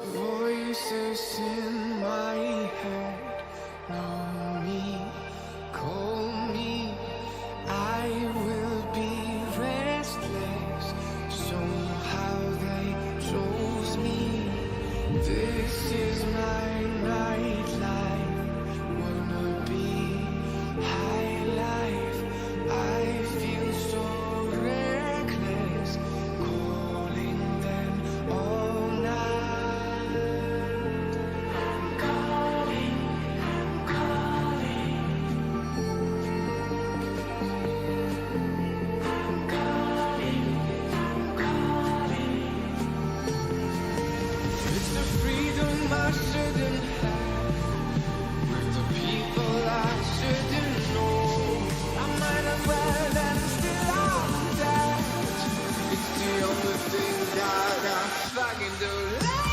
Voices in my head know me, call me. I will be restless. Somehow they chose me. This is my nightlife. Wanna be high life. I feel so reckless. Calling them all night. I'm calling, I'm calling. I'm calling, I'm calling. It's the freedom I shouldn't have, with the people I shouldn't know. I might as well and still I'm dead. It's the only thing that I fucking do like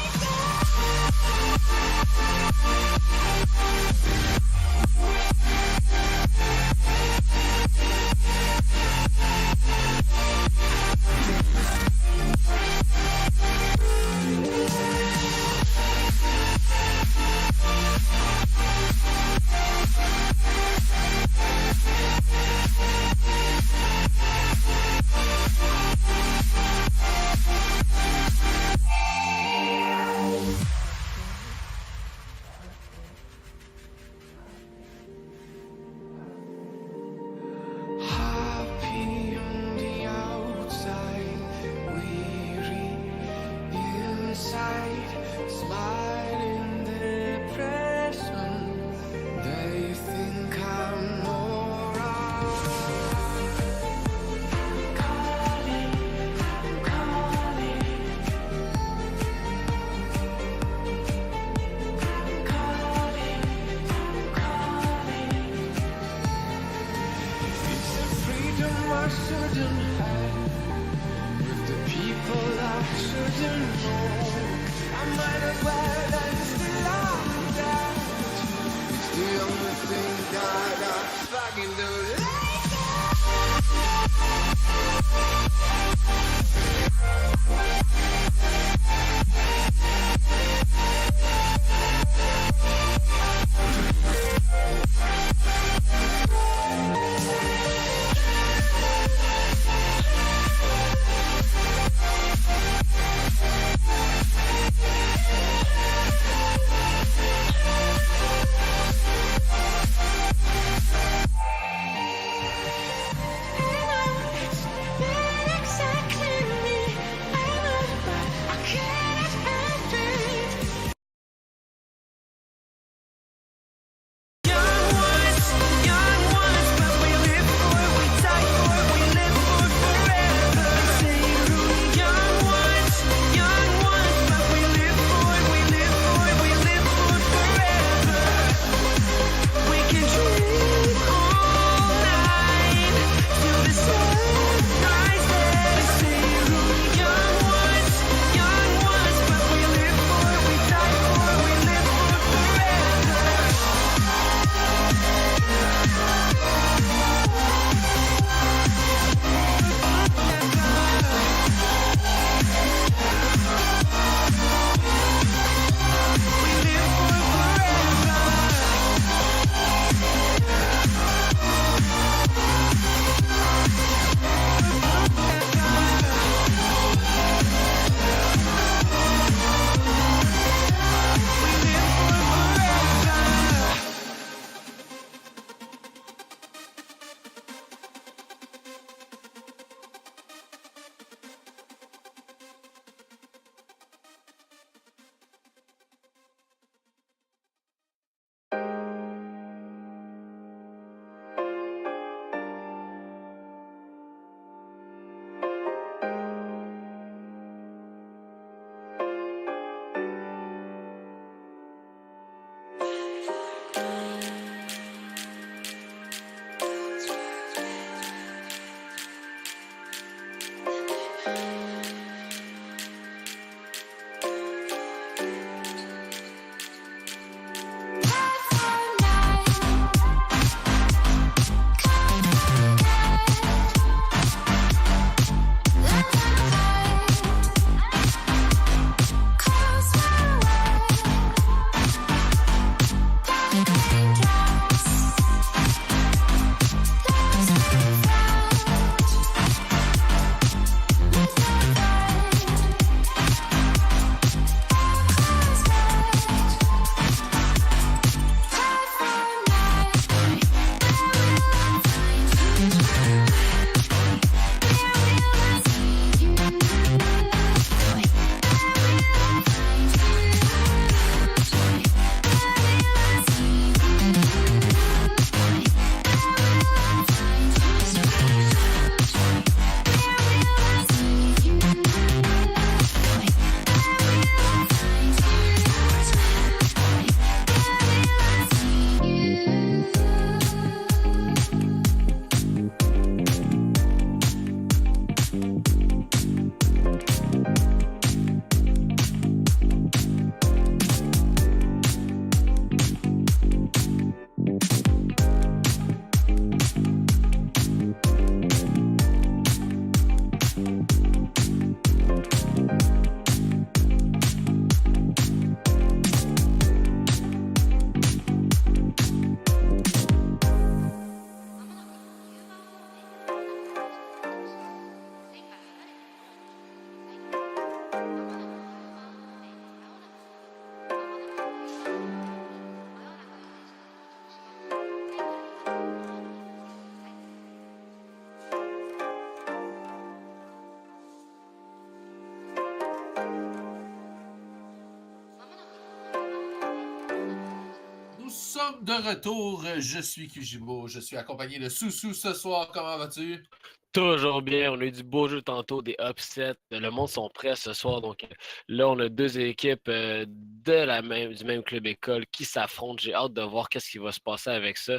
sommes de retour. Je suis Kujibo. Je suis accompagné de Soussou ce soir. Comment vas-tu? Toujours bien, on a eu du beau jeu tantôt, des upsets. Le monde sont prêts ce soir. Donc là, on a deux équipes du même club école qui s'affrontent. J'ai hâte de voir qu'est-ce qui va se passer avec ça.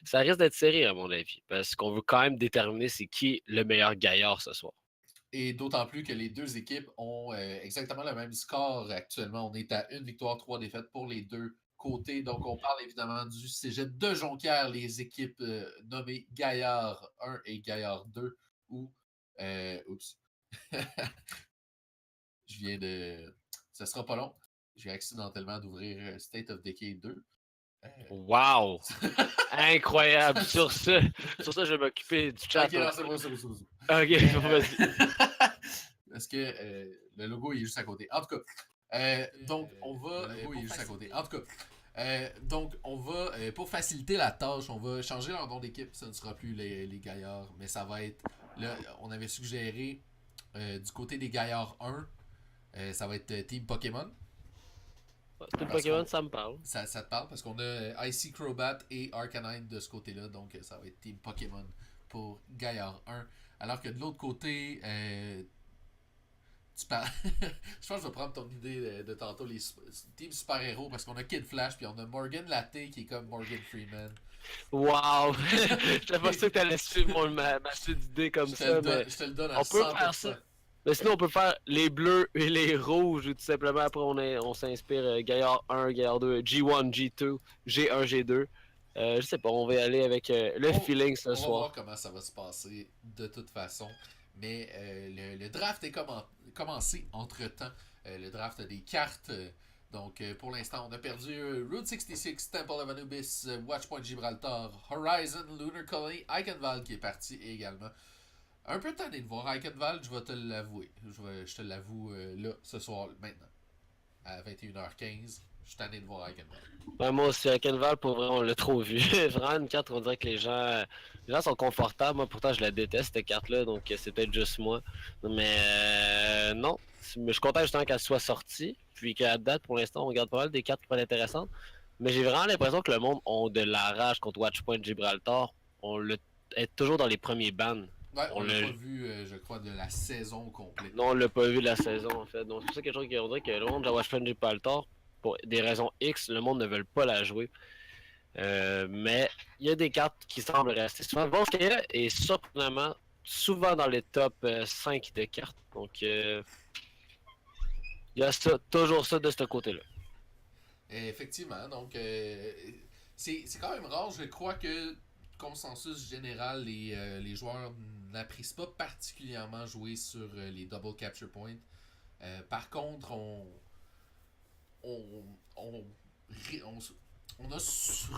Ça risque d'être serré, à mon avis, parce qu'on veut quand même déterminer c'est qui le meilleur gaillard ce soir. Et d'autant plus que les deux équipes ont exactement le même score actuellement. On est à 1 victoire, 3 défaites pour les deux côtés. Donc, on parle évidemment du cégep de Jonquière, les équipes nommées Gaillard 1 et Gaillard 2. Ou, oups, je viens de... Ça sera pas long. J'ai accidentellement d'ouvrir State of Decay 2. Wow! Incroyable! Sur ça, je vais m'occuper du chat. Ok, non, c'est bon, c'est bon. Ok, vas-y. Parce que le logo il est juste à côté. En tout cas, donc on va. Le logo il est juste à côté. En tout cas, donc on va, pour faciliter la tâche, on va changer leur nom d'équipe. Ça ne sera plus les Gaillards, mais ça va être. Là, on avait suggéré du côté des Gaillards 1, ça va être Team Pokémon. Team Pokémon, ça me parle. Ça te parle parce qu'on a Icy Crobat et Arcanine de ce côté-là, donc ça va être Team Pokémon pour Gaillard 1. Alors que de l'autre côté, je pense que je vais prendre ton idée de tantôt, les teams super-héros, parce qu'on a Kid Flash, puis on a Morgan Latte qui est comme Morgan Freeman. Wow! J'étais pas sûr que t'allais suivre ma suite d'idées comme ça, mais je te le donne à on 100%. peut faire ça. Mais sinon, on peut faire les bleus et les rouges, ou tout simplement après, on s'inspire Gaillard 1, Gaillard 2, G1, G2, G1, G2. Je sais pas, on va y aller avec le feeling ce soir. On va voir comment ça va se passer de toute façon. Mais le draft est commencé entre-temps. Le draft a des cartes. Donc, pour l'instant, on a perdu Route 66, Temple of Anubis, Watchpoint Gibraltar, Horizon, Lunar Colony, Eichenwald qui est parti également. Un peu tanné de voir Eichenwald, je vais te l'avouer. Je te l'avoue là, ce soir, maintenant. À 21h15, je suis tanné de voir Eichenwald. Ouais, moi aussi, Eichenwald, pour vrai, on l'a trop vu. Vraiment, une carte, on dirait que les gens sont confortables. Moi, pourtant, je la déteste, cette carte-là, donc c'est peut-être juste moi. Mais non, mais je suis content justement qu'elle soit sortie. Puis qu'à date, pour l'instant, on regarde pas mal des cartes qui peuvent être intéressantes. Mais j'ai vraiment l'impression que le monde a de la rage contre Watchpoint Gibraltar. On est toujours dans les premiers bans. Ouais, on l'a pas vu, je crois, de la saison complète. Non, on l'a pas vu de la saison, en fait. Donc, c'est pour ça quelque chose qui dirait que le monde de Watchpoint Gibraltar, pour des raisons X, le monde ne veut pas la jouer. Mais il y a des cartes qui semblent rester souvent. Volskaya est surprenamment souvent dans les top 5 de cartes. Donc, il y a ça, toujours ça de ce côté-là. Effectivement, donc c'est quand même rare. Je crois que consensus général, les joueurs n'apprécient pas particulièrement jouer sur les double capture points. Par contre, on a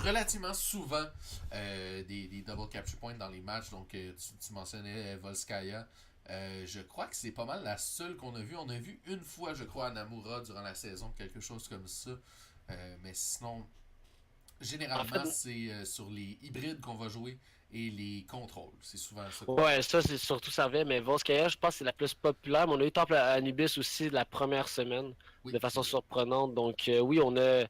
relativement souvent des double capture points dans les matchs. Donc, tu mentionnais Volskaya. Je crois que c'est pas mal la seule qu'on a vue. On a vu une fois, je crois, à Namura durant la saison, quelque chose comme ça. Mais sinon, généralement, en fait, c'est sur les hybrides qu'on va jouer et les contrôles. C'est souvent ça. Ouais, ça, c'est surtout ça revient. Mais Volskaya, je pense que c'est la plus populaire. Mais on a eu Temple Anubis aussi la première semaine, oui, de façon surprenante. Donc, oui, on a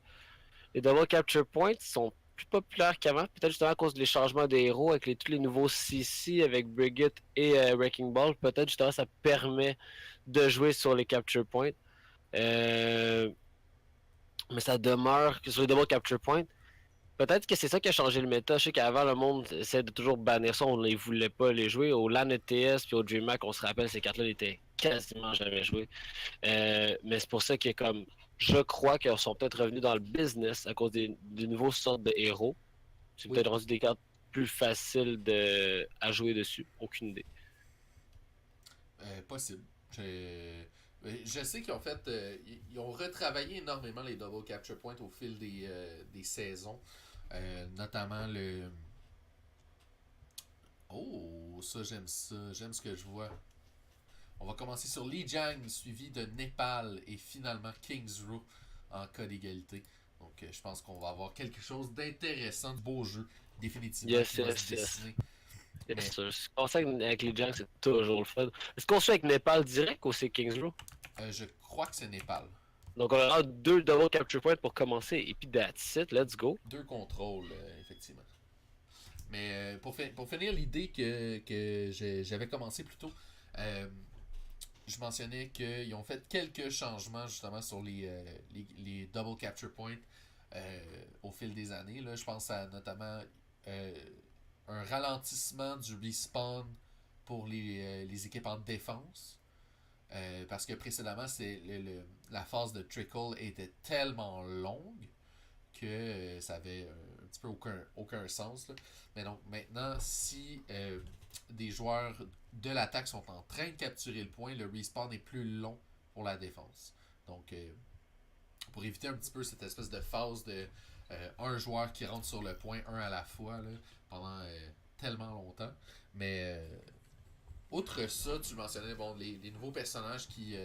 les double capture points sont plus populaires qu'avant. Peut-être justement à cause des changements des héros avec tous les nouveaux CC avec Brigitte et Wrecking Ball. Peut-être justement ça permet de jouer sur les capture points. Mais ça demeure que sur les double capture points. Peut-être que c'est ça qui a changé le méta. Je sais qu'avant, le monde essayait de toujours bannir ça. On ne voulait pas les jouer. Au LAN ETS puis au DreamHack, on se rappelle, ces cartes-là n'étaient quasiment jamais jouées. Mais c'est pour ça que comme je crois qu'ils sont peut-être revenus dans le business à cause des nouveaux sortes de héros. C'est peut-être rendu des cartes plus faciles à jouer dessus. Aucune idée. Possible. Je sais qu'ils ont fait. Ils ont retravaillé énormément les double capture points au fil des saisons. Notamment le. Oh, ça j'aime ça. J'aime ce que je vois. On va commencer sur Lijiang, suivi de Népal et finalement Kings Row en cas d'égalité. Donc je pense qu'on va avoir quelque chose d'intéressant, de beau jeu, définitivement, qui va se dessiner. Yes, sir. Je pense avec Lijiang, c'est toujours le fun. Est-ce qu'on se fait avec Népal direct ou c'est Kings Row? Je crois que c'est Népal. Donc on aura 2 double capture points pour commencer. Et puis that's it, let's go. 2 contrôles, effectivement. Mais pour finir l'idée que j'avais commencé plus tôt, je mentionnais qu'ils ont fait quelques changements justement sur les double capture points au fil des années. Là, je pense à notamment un ralentissement du respawn pour les équipes en défense. Parce que précédemment, la phase de trickle était tellement longue que ça avait un petit peu aucun sens. Là. Mais donc maintenant, si des joueurs de l'attaque sont en train de capturer le point, le respawn est plus long pour la défense. Donc pour éviter un petit peu cette espèce de phase de un joueur qui rentre sur le point, un à la fois, là, pendant tellement longtemps. Mais outre ça, tu mentionnais les nouveaux personnages qui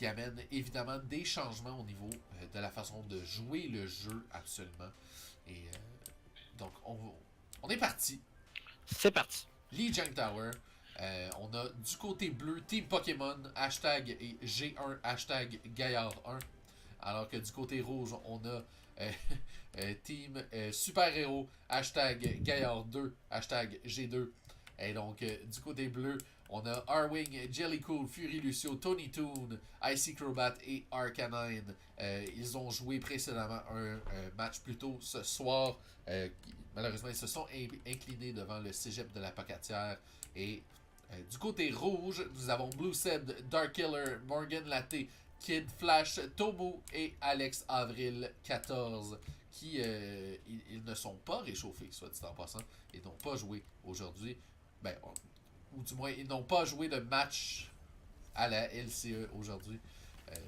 amènent évidemment des changements au niveau de la façon de jouer le jeu absolument. Et donc on est parti. C'est parti. Lee Jang Tower. On a du côté bleu Team Pokémon, hashtag G1, hashtag Gaillard1. Alors que du côté rouge, on a Team Super Héros, hashtag Gaillard2, hashtag G2. Et donc, du côté bleu, on a Arwing, Jellycool, Fury Lucio, Tony Toon, Icy Crobat et Arcanine. Ils ont joué précédemment un match plus tôt ce soir. Malheureusement, ils se sont inclinés devant le cégep de la Pocatière. Et du côté rouge, nous avons Blue Seb, Dark Killer, Morgan Latte, Kid Flash, Tomu et Alex Avril 14 qui ils ne sont pas réchauffés, soit dit en passant. Ils n'ont pas joué aujourd'hui. Ben, ou du moins, ils n'ont pas joué de match à la LCE aujourd'hui.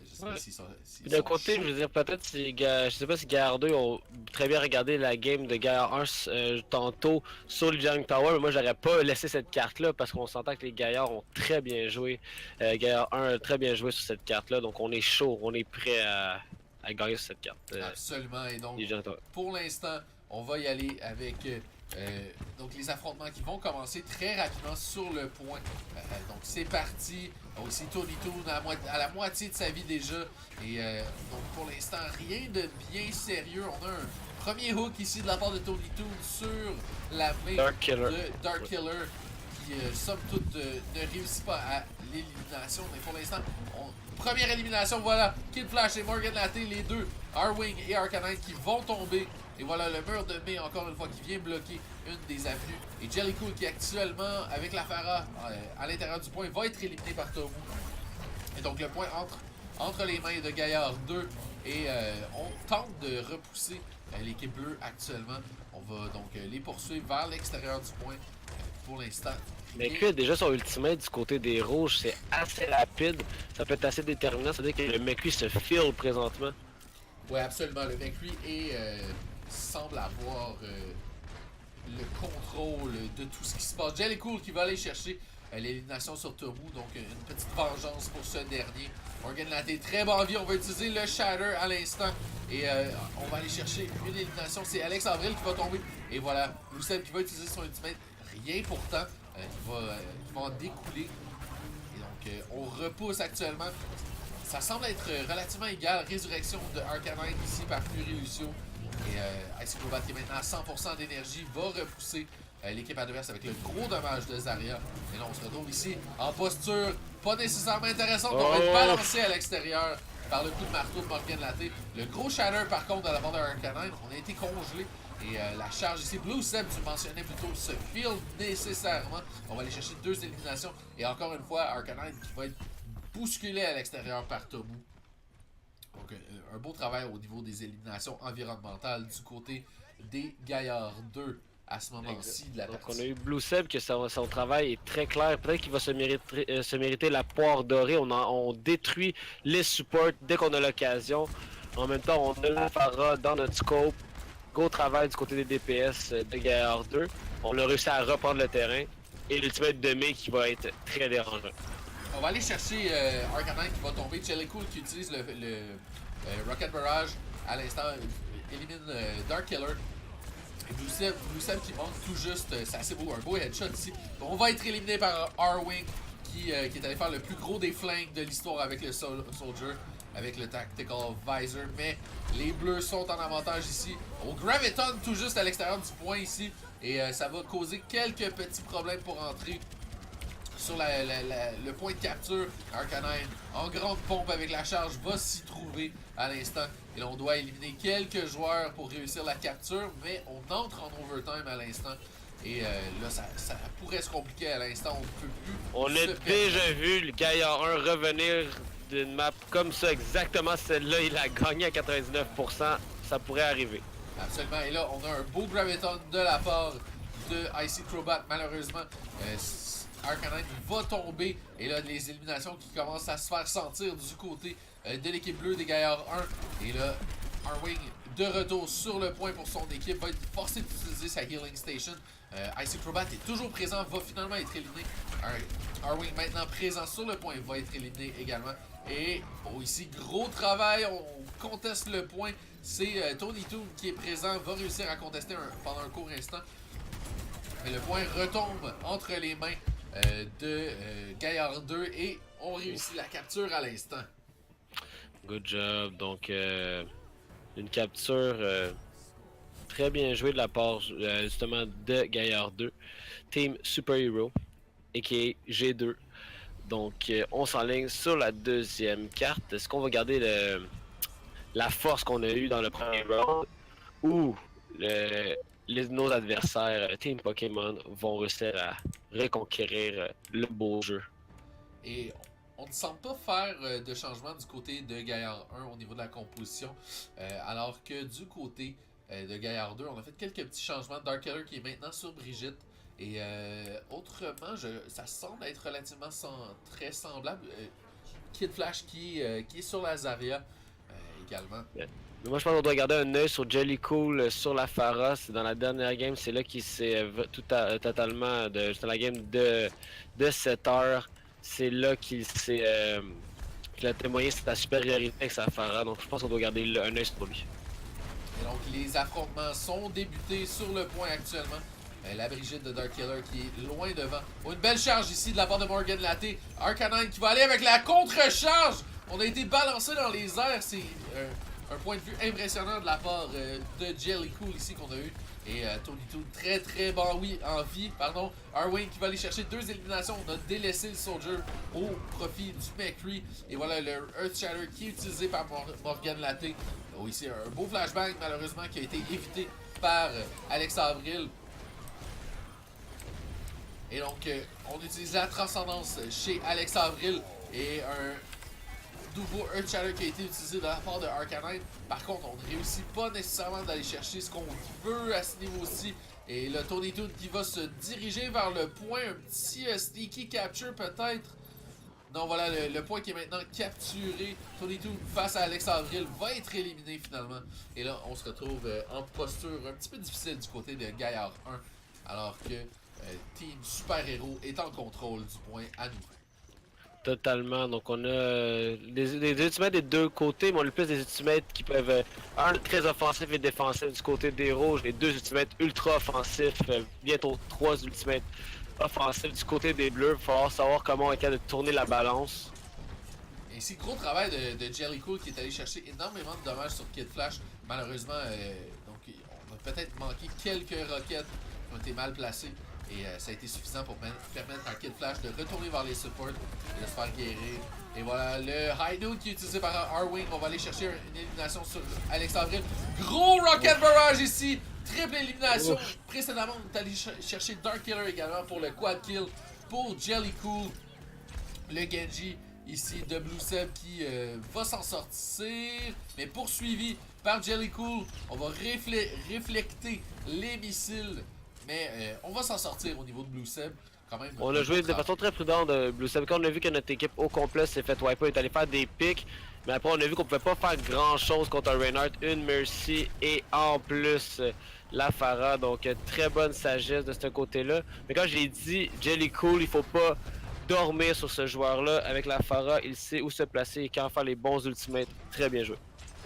Je sais pas s'ils sont. D'un côté, chauds. je veux dire, peut-être si je sais pas si Gaillard 2 ont très bien regardé la game de Gaillard 1 tantôt sur le Young Tower, mais moi j'aurais pas laissé cette carte-là parce qu'on s'entend que les Gaillards ont très bien joué. Gaillard 1 a très bien joué sur cette carte-là, donc on est chaud, on est prêt à gagner sur cette carte. Absolument, et donc, les Young Tower. pour l'instant, on va y aller avec donc les affrontements qui vont commencer très rapidement sur le point. Donc c'est parti. Aussi Tony Toon à la moitié de sa vie déjà. Et donc pour l'instant, rien de bien sérieux. On a un premier hook ici de la part de Tony Toon sur la main Dark Killer. de Dark Killer qui somme toute ne réussit pas à l'élimination. Mais pour l'instant, première élimination, voilà. Kid Flash et Morgan Latte, les deux, Arwing et Arcanine qui vont tomber. Et voilà le mur de mai, encore une fois, qui vient bloquer une des avenues. Et Jellycool qui actuellement, avec la Phara à l'intérieur du point, va être éliminé par Tomu. Et donc le point entre les mains de Gaillard 2. Et on tente de repousser l'équipe bleue actuellement. On va donc les poursuivre vers l'extérieur du point pour l'instant. Mais que déjà son ultimate du côté des rouges, c'est assez rapide. Ça peut être assez déterminant, c'est-à-dire que le McCree se file présentement. Ouais, absolument. Le McCree semble avoir le contrôle de tout ce qui se passe. Jellycool qui va aller chercher l'élimination sur Tomu, donc une petite vengeance pour ce dernier. Morgan Latte, très bon vie, on va utiliser le Shatter à l'instant et on va aller chercher une élimination. C'est Alex Avril qui va tomber et voilà, Lucette qui va utiliser son ultimate. Rien pourtant, qui va en découler. Et donc on repousse actuellement. Ça semble être relativement égal. Résurrection de Arcanine ici par Fury Lucio. Et Icy Crobat qui est maintenant à 100% d'énergie va repousser l'équipe adverse avec le gros dommage de Zarya. Et là on se retrouve ici en posture pas nécessairement intéressante. On va être balancé à l'extérieur par le coup de marteau de Morgan Latte. Le gros shatter par contre de la part de Arcanine. On a été congelé. Et la charge ici, Blue Seb, tu mentionnais plutôt, se field nécessairement. On va aller chercher 2 éliminations. Et encore une fois, Arcanine qui va être bousculé à l'extérieur par Tomu. Donc un beau travail au niveau des éliminations environnementales du côté des Gaillards 2 à ce moment-ci de la Donc partie. on a eu Blue Seb que son travail est très clair. Peut-être qu'il va se mériter la poire dorée. On détruit les supports dès qu'on a l'occasion. En même temps, on a la Phara dans notre scope. Gros travail du côté des DPS de Gaillard 2. On a réussi à reprendre le terrain. Et l'ultimate de May qui va être très dérangeant. On va aller chercher Arcanine qui va tomber. Jellycool qui utilise le Rocket Barrage à l'instant élimine Dark Killer. Et Blue Seb qui manque tout juste. C'est assez beau, un beau headshot ici. On va être éliminé par Arwing qui est allé faire le plus gros des flingues de l'histoire avec le Soldier. avec le Tactical Visor, mais les Bleus sont en avantage ici. Au Graviton, tout juste à l'extérieur du point ici, et ça va causer quelques petits problèmes pour entrer sur le point de capture. Arcanine, en grande pompe avec la charge, va s'y trouver à l'instant. Et là, on doit éliminer quelques joueurs pour réussir la capture, mais on entre en overtime à l'instant. Et là, ça pourrait se compliquer à l'instant. On ne peut plus. On a déjà vu le Gaillard 1 revenir d'une map comme ça, exactement celle-là. Il a gagné à 99%. Ça pourrait arriver. Absolument. Et là, on a un beau Graviton de la part de Icy Crobat. Malheureusement, Arcanine va tomber. Et là, les éliminations qui commencent à se faire sentir du côté de l'équipe bleue des Gaillards 1. Et là, Arwing de retour sur le point pour son équipe va être forcé d'utiliser sa Healing Station. Icy Crobat est toujours présent, va finalement être éliminé. Arwing maintenant présent sur le point va être éliminé également. Et ici, gros travail, on conteste le point. C'est Tony Toon qui est présent, va réussir à contester pendant un court instant. Mais le point retombe entre les mains de Gaillard 2 et on réussit la capture à l'instant. Good job. Donc, une capture très bien jouée de la part justement de Gaillard 2. Team Super Hero, a.k.a. G2. Donc, on s'enligne sur la deuxième carte. Est-ce qu'on va garder la force qu'on a eue dans le premier round ou nos adversaires, Team Pokémon, vont réussir à reconquérir le beau jeu? Et on ne semble pas faire de changement du côté de Gaillard 1 au niveau de la composition, alors que du côté de Gaillard 2, on a fait quelques petits changements. Dark Killer qui est maintenant sur Brigitte. Et autrement, ça semble être relativement très semblable. Kid Flash qui est sur la Zarya également. Yeah. Mais moi je pense qu'on doit garder un œil sur Jellycool sur la Pharah. C'est dans la dernière game, c'est là qu'il s'est totalement dans la game de 7 heures. C'est là qu'il a témoigné sa supériorité avec sa Pharah. Donc je pense qu'on doit garder un œil sur lui. Et donc les affrontements sont débutés sur le point actuellement. La Brigitte de Dark Killer qui est loin devant. Oh, une belle charge ici de la part de Morgan Latte. Arcanine qui va aller avec la contre-charge. On a été balancé dans les airs. C'est un point de vue impressionnant de la part de Jellycool ici qu'on a eu. Et Tony Toon très très bon en vie. Arwing qui va aller chercher 2 éliminations. On a délaissé le Soldier au profit du McCree. Et voilà le Earth Shatter qui est utilisé par Morgan Latte. Oh, ici un beau flashbang malheureusement qui a été évité par Alex Avril. Et donc, on utilise la transcendance chez Alex Avril et un nouveau Earth Shatter qui a été utilisé de la part de Arcanine. Par contre, on ne réussit pas nécessairement d'aller chercher ce qu'on veut à ce niveau-ci. Et là, Tony Toon qui va se diriger vers le point, un petit sneaky capture peut-être. Non, voilà, le point qui est maintenant capturé. Tony Toon face à Alex Avril va être éliminé finalement. Et là, on se retrouve en posture un petit peu difficile du côté de Gaillard 1. Alors que Team Super Héros est en contrôle du point à nouveau. Totalement. Donc on a des ultimates des deux côtés, mais on a le plus des ultimates qui peuvent un très offensif et défensif du côté des rouges, et 2 ultimates ultra offensifs, bientôt 3 ultimates offensifs du côté des bleus. Il va falloir savoir comment on est capable de tourner la balance. Et ici, gros travail de Jellycool qui est allé chercher énormément de dommages sur Kid Flash. Malheureusement, donc on a peut-être manqué quelques roquettes qui ont été mal placées. Et ça a été suffisant pour permettre à Kid Flash de retourner vers les supports et de se faire guérir. Et voilà, le High Note qui est utilisé par Arwing. On va aller chercher une élimination sur Alex Avril. Gros Rocket Barrage ici. Triple élimination. Précédemment, on est allé chercher Dark Killer également pour le quad kill pour Jellycool. Le Genji ici de Blue Seb qui va s'en sortir. Mais poursuivi par Jellycool. On va réflecter les missiles. Mais on va s'en sortir au niveau de Blue Seb. Quand même, on a joué de façon très prudente de Blue Seb. Quand on a vu que notre équipe au complet s'est fait wiper, est allé faire des pics. Mais après, on a vu qu'on pouvait pas faire grand chose contre un Reinhardt, une Mercy et en plus la Pharah. Donc, très bonne sagesse de ce côté-là. Mais quand j'ai dit Jellycool, il faut pas dormir sur ce joueur-là. Avec la Pharah, il sait où se placer et quand faire les bons ultimates. Très bien joué.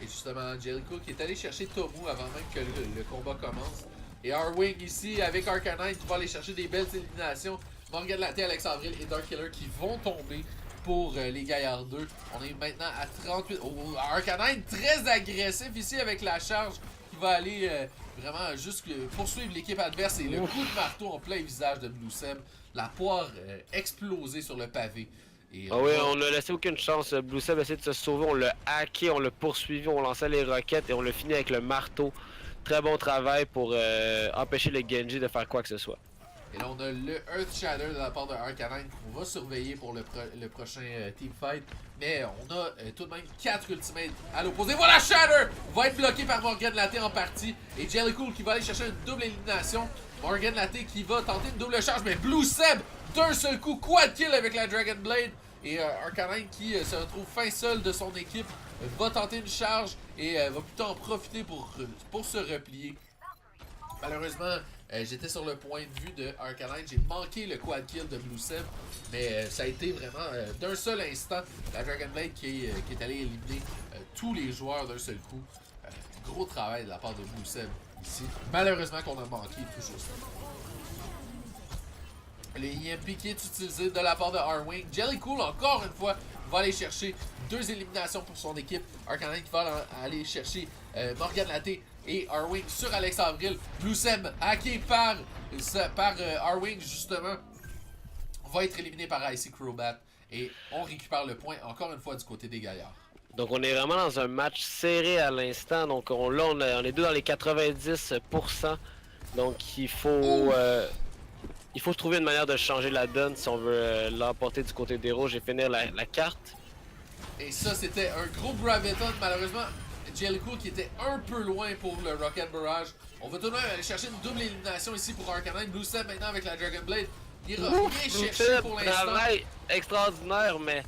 Et justement, Jellycool qui est allé chercher Tomu avant même que le combat commence. Et Arwing ici avec Arcanine qui va aller chercher des belles éliminations. Morgan Latte, Alex Avril et Dark Killer qui vont tomber. pour les Gaillards 2. On est maintenant à 38. Oh, Arcanine très agressif ici avec la charge qui va aller vraiment juste poursuivre l'équipe adverse. Et le coup de marteau en plein visage de Blue Seb. La poire explosée sur le pavé. Et Ah oui, on n'a laissé aucune chance. Blue Seb a essayé de se sauver, on l'a hacké, on l'a poursuivi, on lançait les roquettes et on l'a fini avec le marteau. Très bon travail pour empêcher le Genji de faire quoi que ce soit. Et là, on a le Earth Shatter de la part de Arcanine qu'on va surveiller pour le prochain teamfight. Mais on a tout de même 4 ultimates à l'opposé. Voilà, Shatter va être bloqué par Morgan Latte en partie. Et Jellycool qui va aller chercher une double élimination. Morgan Latte qui va tenter une double charge. Mais Blue Seb, d'un seul coup, quad kill avec la Dragon Blade. Et Arcanine qui se retrouve fin seul de son équipe va tenter une charge et va plutôt en profiter pour se replier. Malheureusement, j'étais sur le point de vue de Arcanine. J'ai manqué le quad kill de Blue Seb. Mais ça a été vraiment d'un seul instant. La Dragon Blade qui est allée éliminer tous les joueurs d'un seul coup. Gros travail de la part de Blue Seb ici. Malheureusement qu'on a manqué tout juste. Le EMP qui est utilisé de la part de Arwing. Jellycool, encore une fois, va aller chercher 2 éliminations pour son équipe. Arcanine qui va aller chercher Morgan Latte et Arwing sur Alex Avril. Blue Seb, hacké par Arwing, justement, va être éliminé par Icy Crobat. Et on récupère le point, encore une fois, du côté des Gaillards. Donc on est vraiment dans un match serré à l'instant. Donc on est deux dans les 90%. Donc il faut trouver une manière de changer la donne si on veut l'emporter du côté des rouges et finir la carte. Et ça, c'était un gros Graviton. Malheureusement, Jellycool qui était un peu loin pour le Rocket Barrage. On va tout de même aller chercher une double élimination ici pour Arcanine. Blue Seb maintenant avec la Dragon Blade. Il ira rien chercher pour l'instant. Travail extraordinaire, mais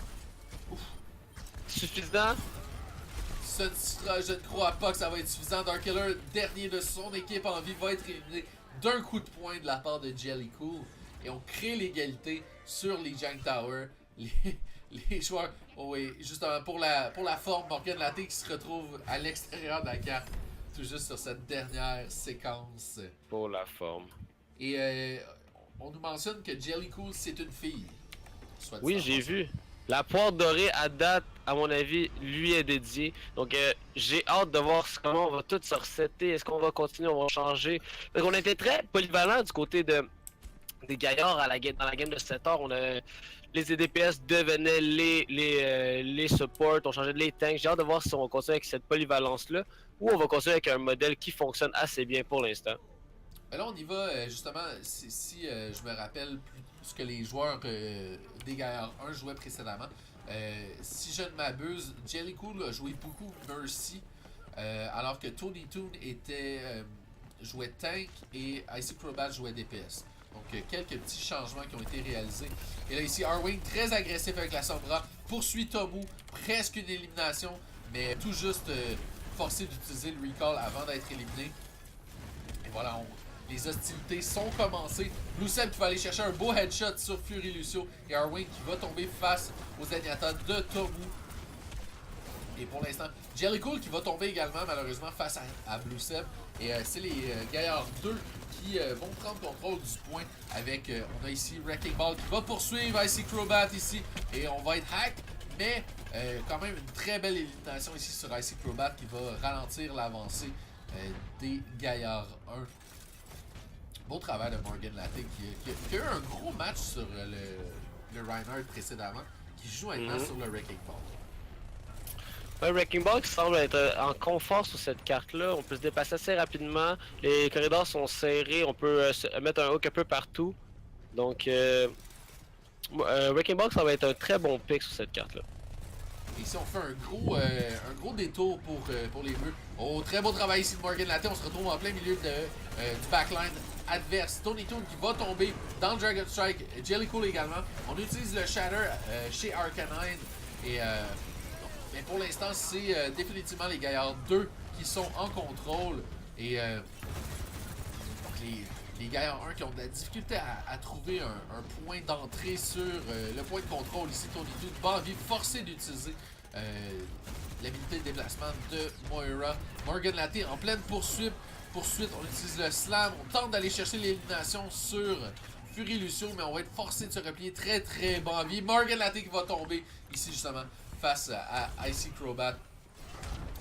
suffisant. Je ne crois pas que ça va être suffisant. Darkkiller, dernier de son équipe en vie, va être éliminé d'un coup de poing de la part de Jellycool. Et on crée l'égalité sur les Jank Tower. Les joueurs, oh oui, justement pour la forme, Morgan Latte qui se retrouve à l'extérieur de la carte, tout juste sur cette dernière séquence. Pour la forme. Et on nous mentionne que Jellycool c'est une fille. Oui, j'ai vu. La poire dorée à date, à mon avis, lui est dédiée. Donc j'ai hâte de voir comment on va tout se resetter. Est-ce qu'on va continuer, on va changer. Donc on était très polyvalent du côté des Gaillards dans la game de 7 heures. On a les EDPS devenaient les supports, on changeait les tanks. J'ai hâte de voir si on va continuer avec cette polyvalence-là ou on va continuer avec un modèle qui fonctionne assez bien pour l'instant. Là, on y va, justement, si je me rappelle plus ce que les joueurs des Gaillards 1 jouaient précédemment. Si je ne m'abuse, Jellycool a joué beaucoup Mercy, alors que Tony Toon jouait Tank et Icy Crobat jouait DPS. Donc, quelques petits changements qui ont été réalisés. Et là, ici, Arwing, très agressif avec la Sombra, poursuit Tomu, presque une élimination, mais tout juste forcé d'utiliser le Recall avant d'être éliminé. Et voilà, les hostilités sont commencées. Blue Seb qui va aller chercher un beau headshot sur Fury Lucio. Et Arwing qui va tomber face aux Zenyatta de Tomu. Et pour l'instant, Jellycool qui va tomber également, malheureusement, face à Blue Seb. Et c'est les Gaillards 2 qui vont prendre contrôle du point avec, on a ici Wrecking Ball qui va poursuivre Icy Crobat ici. Et on va être hack, mais quand même une très belle élimination ici sur Icy Crobat qui va ralentir l'avancée des Gaillards 1. Beau travail de Morgan Latte qui a eu un gros match sur le Reinhardt précédemment, qui joue maintenant sur le Wrecking Ball. Un Wrecking Ball qui semble être en confort sur cette carte-là. On peut se dépasser assez rapidement. Les corridors sont serrés. On peut mettre un hook un peu partout. Donc, Wrecking Ball, ça va être un très bon pick sur cette carte-là. Ici, on fait un gros détour pour les bleus. Oh, très beau travail ici de Morgan Latte. On se retrouve en plein milieu du backline adverse. Tony Toon qui va tomber dans le Dragon Strike. Jellycool également. On utilise le Shatter chez Arcanine. Mais pour l'instant, c'est définitivement les Gaillards 2 qui sont en contrôle. Et les Gaillards 1 qui ont de la difficulté à trouver un point d'entrée sur le point de contrôle. Ici, Tony Toon va envie forcé d'utiliser l'habilité de déplacement de Moira. Morgan Latte en pleine poursuite. On utilise le slam. On tente d'aller chercher l'élimination sur Fury Lucio, mais on va être forcé de se replier très très bon vie. Morgan Latte qui va tomber ici justement face à Icy Crobat.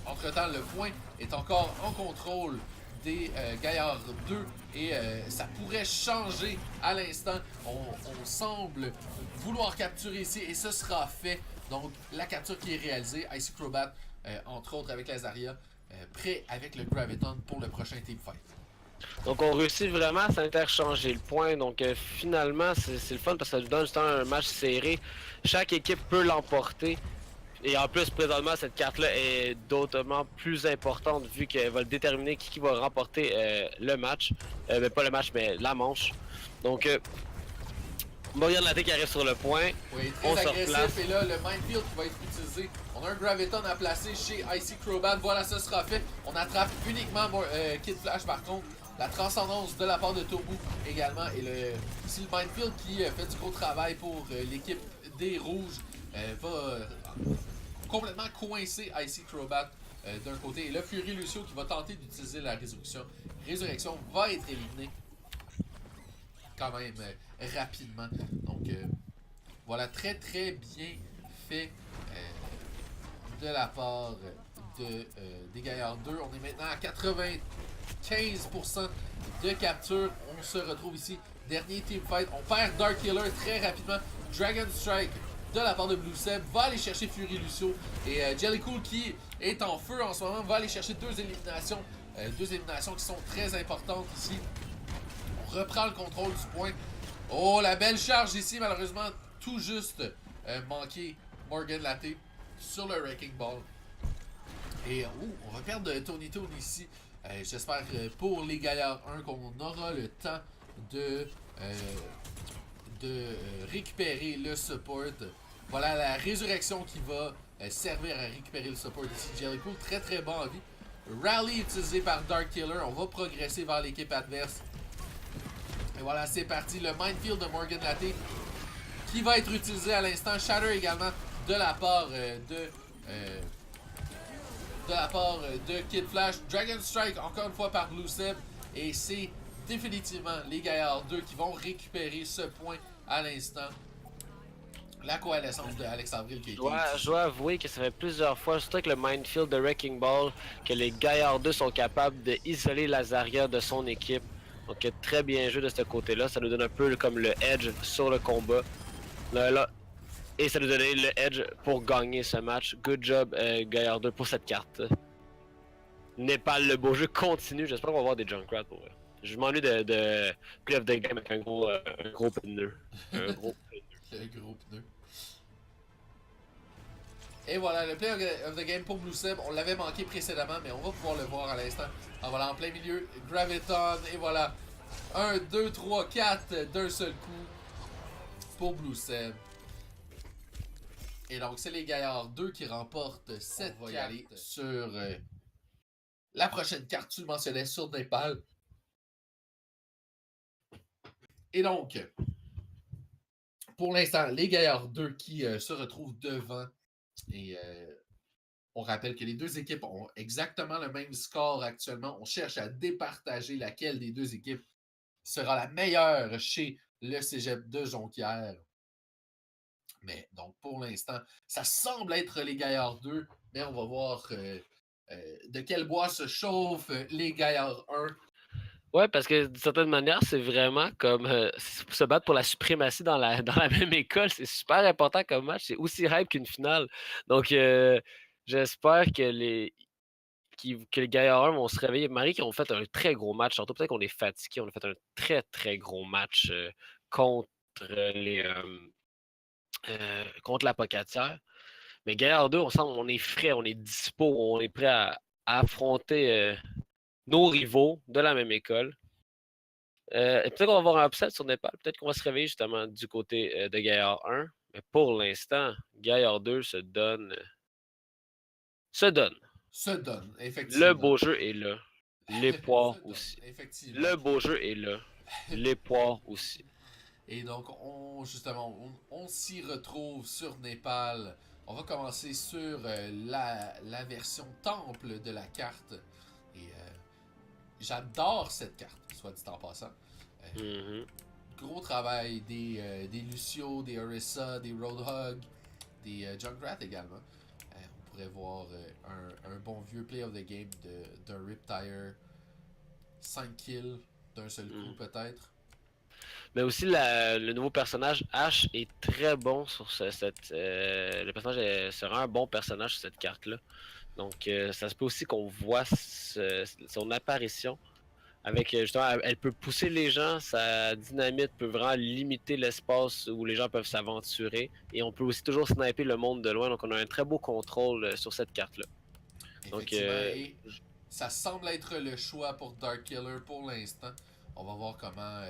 Entre temps, le point est encore en contrôle des Gaillards 2 et ça pourrait changer à l'instant. On semble vouloir capturer ici et ce sera fait. Donc la capture qui est réalisée, Icy Crobat, entre autres avec la Zarya, prêt avec le Graviton pour le prochain teamfight. Donc on réussit vraiment à s'interchanger le point. Donc finalement c'est le fun parce que ça nous donne justement un match serré. Chaque équipe peut l'emporter. Et en plus, présentement, cette carte-là est d'autant plus importante vu qu'elle va déterminer qui va remporter le match. Mais pas le match, mais la manche. Donc, Morgan Latte qui arrive sur le point. Oui, on très se agressif. replace. Et là, le Minefield qui va être utilisé. On a un Graviton à placer chez Icy Crobat. Voilà, ça sera fait. On attrape uniquement Kid Flash par contre. La transcendance de la part de Tobu également. Et ici, le Minefield qui fait du gros travail pour l'équipe des Rouges va complètement coincer Icy Crobat d'un côté. Et là, Fury Lucio qui va tenter d'utiliser la résurrection. Résurrection va être éliminée quand même rapidement. Donc voilà, très très bien fait de la part des Gaillards 2. On est maintenant à 95% de capture. On se retrouve ici. Dernier teamfight. On perd Dark Killer très rapidement. Dragon Strike de la part de Blue Seb va aller chercher Fury Lucio. Et Jellycool qui est en feu en ce moment va aller chercher deux éliminations. Deux éliminations qui sont très importantes ici. On reprend le contrôle du point. Oh, la belle charge ici, malheureusement, tout juste manqué Morgan Latte sur le Wrecking Ball. Et on va perdre Tony Toon ici. J'espère pour les Gaillards 1 qu'on aura le temps de récupérer le support. Voilà la résurrection qui va servir à récupérer le support ici. Jellypool, très très bon en vie. Rally utilisé par Dark Killer. On va progresser vers l'équipe adverse. Et voilà, c'est parti. Le Minefield de Morgan Latte qui va être utilisé à l'instant. Shatter également de la part de Kid Flash. Dragon Strike encore une fois par Blue Seb. Et c'est définitivement les Gaillards 2 qui vont récupérer ce point à l'instant. La coalescence de Alex Avril qui a été Je dois avouer que ça fait plusieurs fois, surtout avec le Minefield de Wrecking Ball, que les Gaillards 2 sont capables d'isoler la Zarya de son équipe. Donc très bien joué de ce côté-là. Ça nous donne un peu comme le edge sur le combat. Là. Et ça nous donne le edge pour gagner ce match. Good job Gaillard 2 pour cette carte. Népal, le beau jeu continue. J'espère qu'on va avoir des Junkrat pour eux. Je m'ennuie de Play of the Game avec un gros pneu. Un gros pneu. Le gros pneu. Et voilà, le Play of the Game pour Blue Seb, on l'avait manqué précédemment, mais on va pouvoir le voir à l'instant. Ah, voilà, en plein milieu, Graviton, et voilà. 1, 2, 3, 4 d'un seul coup pour Blue Seb. Et donc, c'est les Gaillards 2 qui remportent cette carte. Aller sur la prochaine carte, tu le mentionnais, sur Népal. Et donc, pour l'instant, les Gaillards 2 qui se retrouvent devant. Et on rappelle que les deux équipes ont exactement le même score actuellement. On cherche à départager laquelle des deux équipes sera la meilleure chez le Cégep de Jonquière. Mais donc, pour l'instant, ça semble être les Gaillards 2, mais on va voir de quel bois se chauffent les Gaillards 1. Ouais, parce que d'une certaine manière, c'est vraiment comme se battre pour la suprématie dans la même école. C'est super important comme match. C'est aussi hype qu'une finale. Donc, j'espère que les Gaillards 1 vont se réveiller. Marie, qui ont fait un très gros match. Surtout peut-être qu'on est fatigué. On a fait un très, très gros match contre contre la Pocatière. Mais Gaillard 2, on est frais, on est dispo, on est prêt à affronter nos rivaux de la même école. Peut-être qu'on va avoir un upset sur Népal. Peut-être qu'on va se réveiller justement du côté de Gaillard 1. Mais pour l'instant, Gaillard 2 se donne. Se donne, Effectivement. Le beau jeu est là. L'espoir aussi. Effectivement. Le beau jeu est là. L'espoir aussi. Et donc, on s'y retrouve sur Népal. On va commencer sur la version temple de la carte. Et j'adore cette carte, soit dit en passant. gros travail des Lucio, des Orisa, des Roadhog, des Junkrat également. On pourrait voir un bon vieux play of the game d'un Riptire. 5 kills d'un seul coup peut-être. Mais aussi, le nouveau personnage Ash est très bon sur le personnage sera un bon personnage sur cette carte-là. Donc, ça se peut aussi qu'on voit son apparition. Avec, justement, elle peut pousser les gens, sa dynamite peut vraiment limiter l'espace où les gens peuvent s'aventurer. Et on peut aussi toujours sniper le monde de loin. Donc, on a un très beau contrôle sur cette carte-là. Donc, Et ça semble être le choix pour Dark Killer pour l'instant. On va voir comment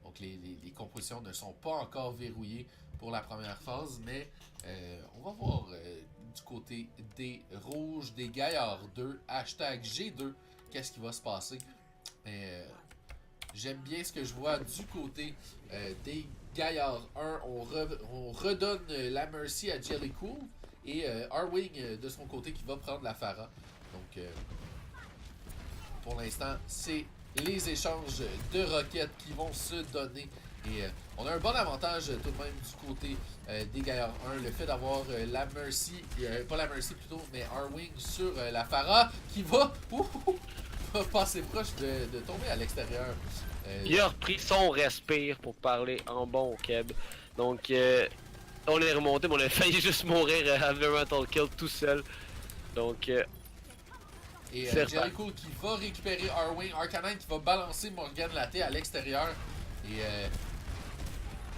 donc les compositions ne sont pas encore verrouillées pour la première phase, mais on va voir du côté des rouges, des Gaillards 2, hashtag G2, qu'est-ce qui va se passer. J'aime bien ce que je vois du côté des Gaillards 1. On redonne la Mercy à Jellycool et Arwing de son côté qui va prendre la Pharah. Donc, pour l'instant, c'est les échanges de roquettes qui vont se donner. Et on a un bon avantage tout de même du côté des Gaillards 1. Le fait d'avoir la Mercy, pas la Mercy plutôt, mais Arwing sur la Pharah qui va passer proche de tomber à l'extérieur. Il a repris son respire pour parler en bon Keb. Donc, on est remonté, mais on a failli juste mourir à Environmental Kill tout seul. Donc, et Jericho qui va récupérer Arwing, Arcanine qui va balancer Morgan Latte à l'extérieur. Et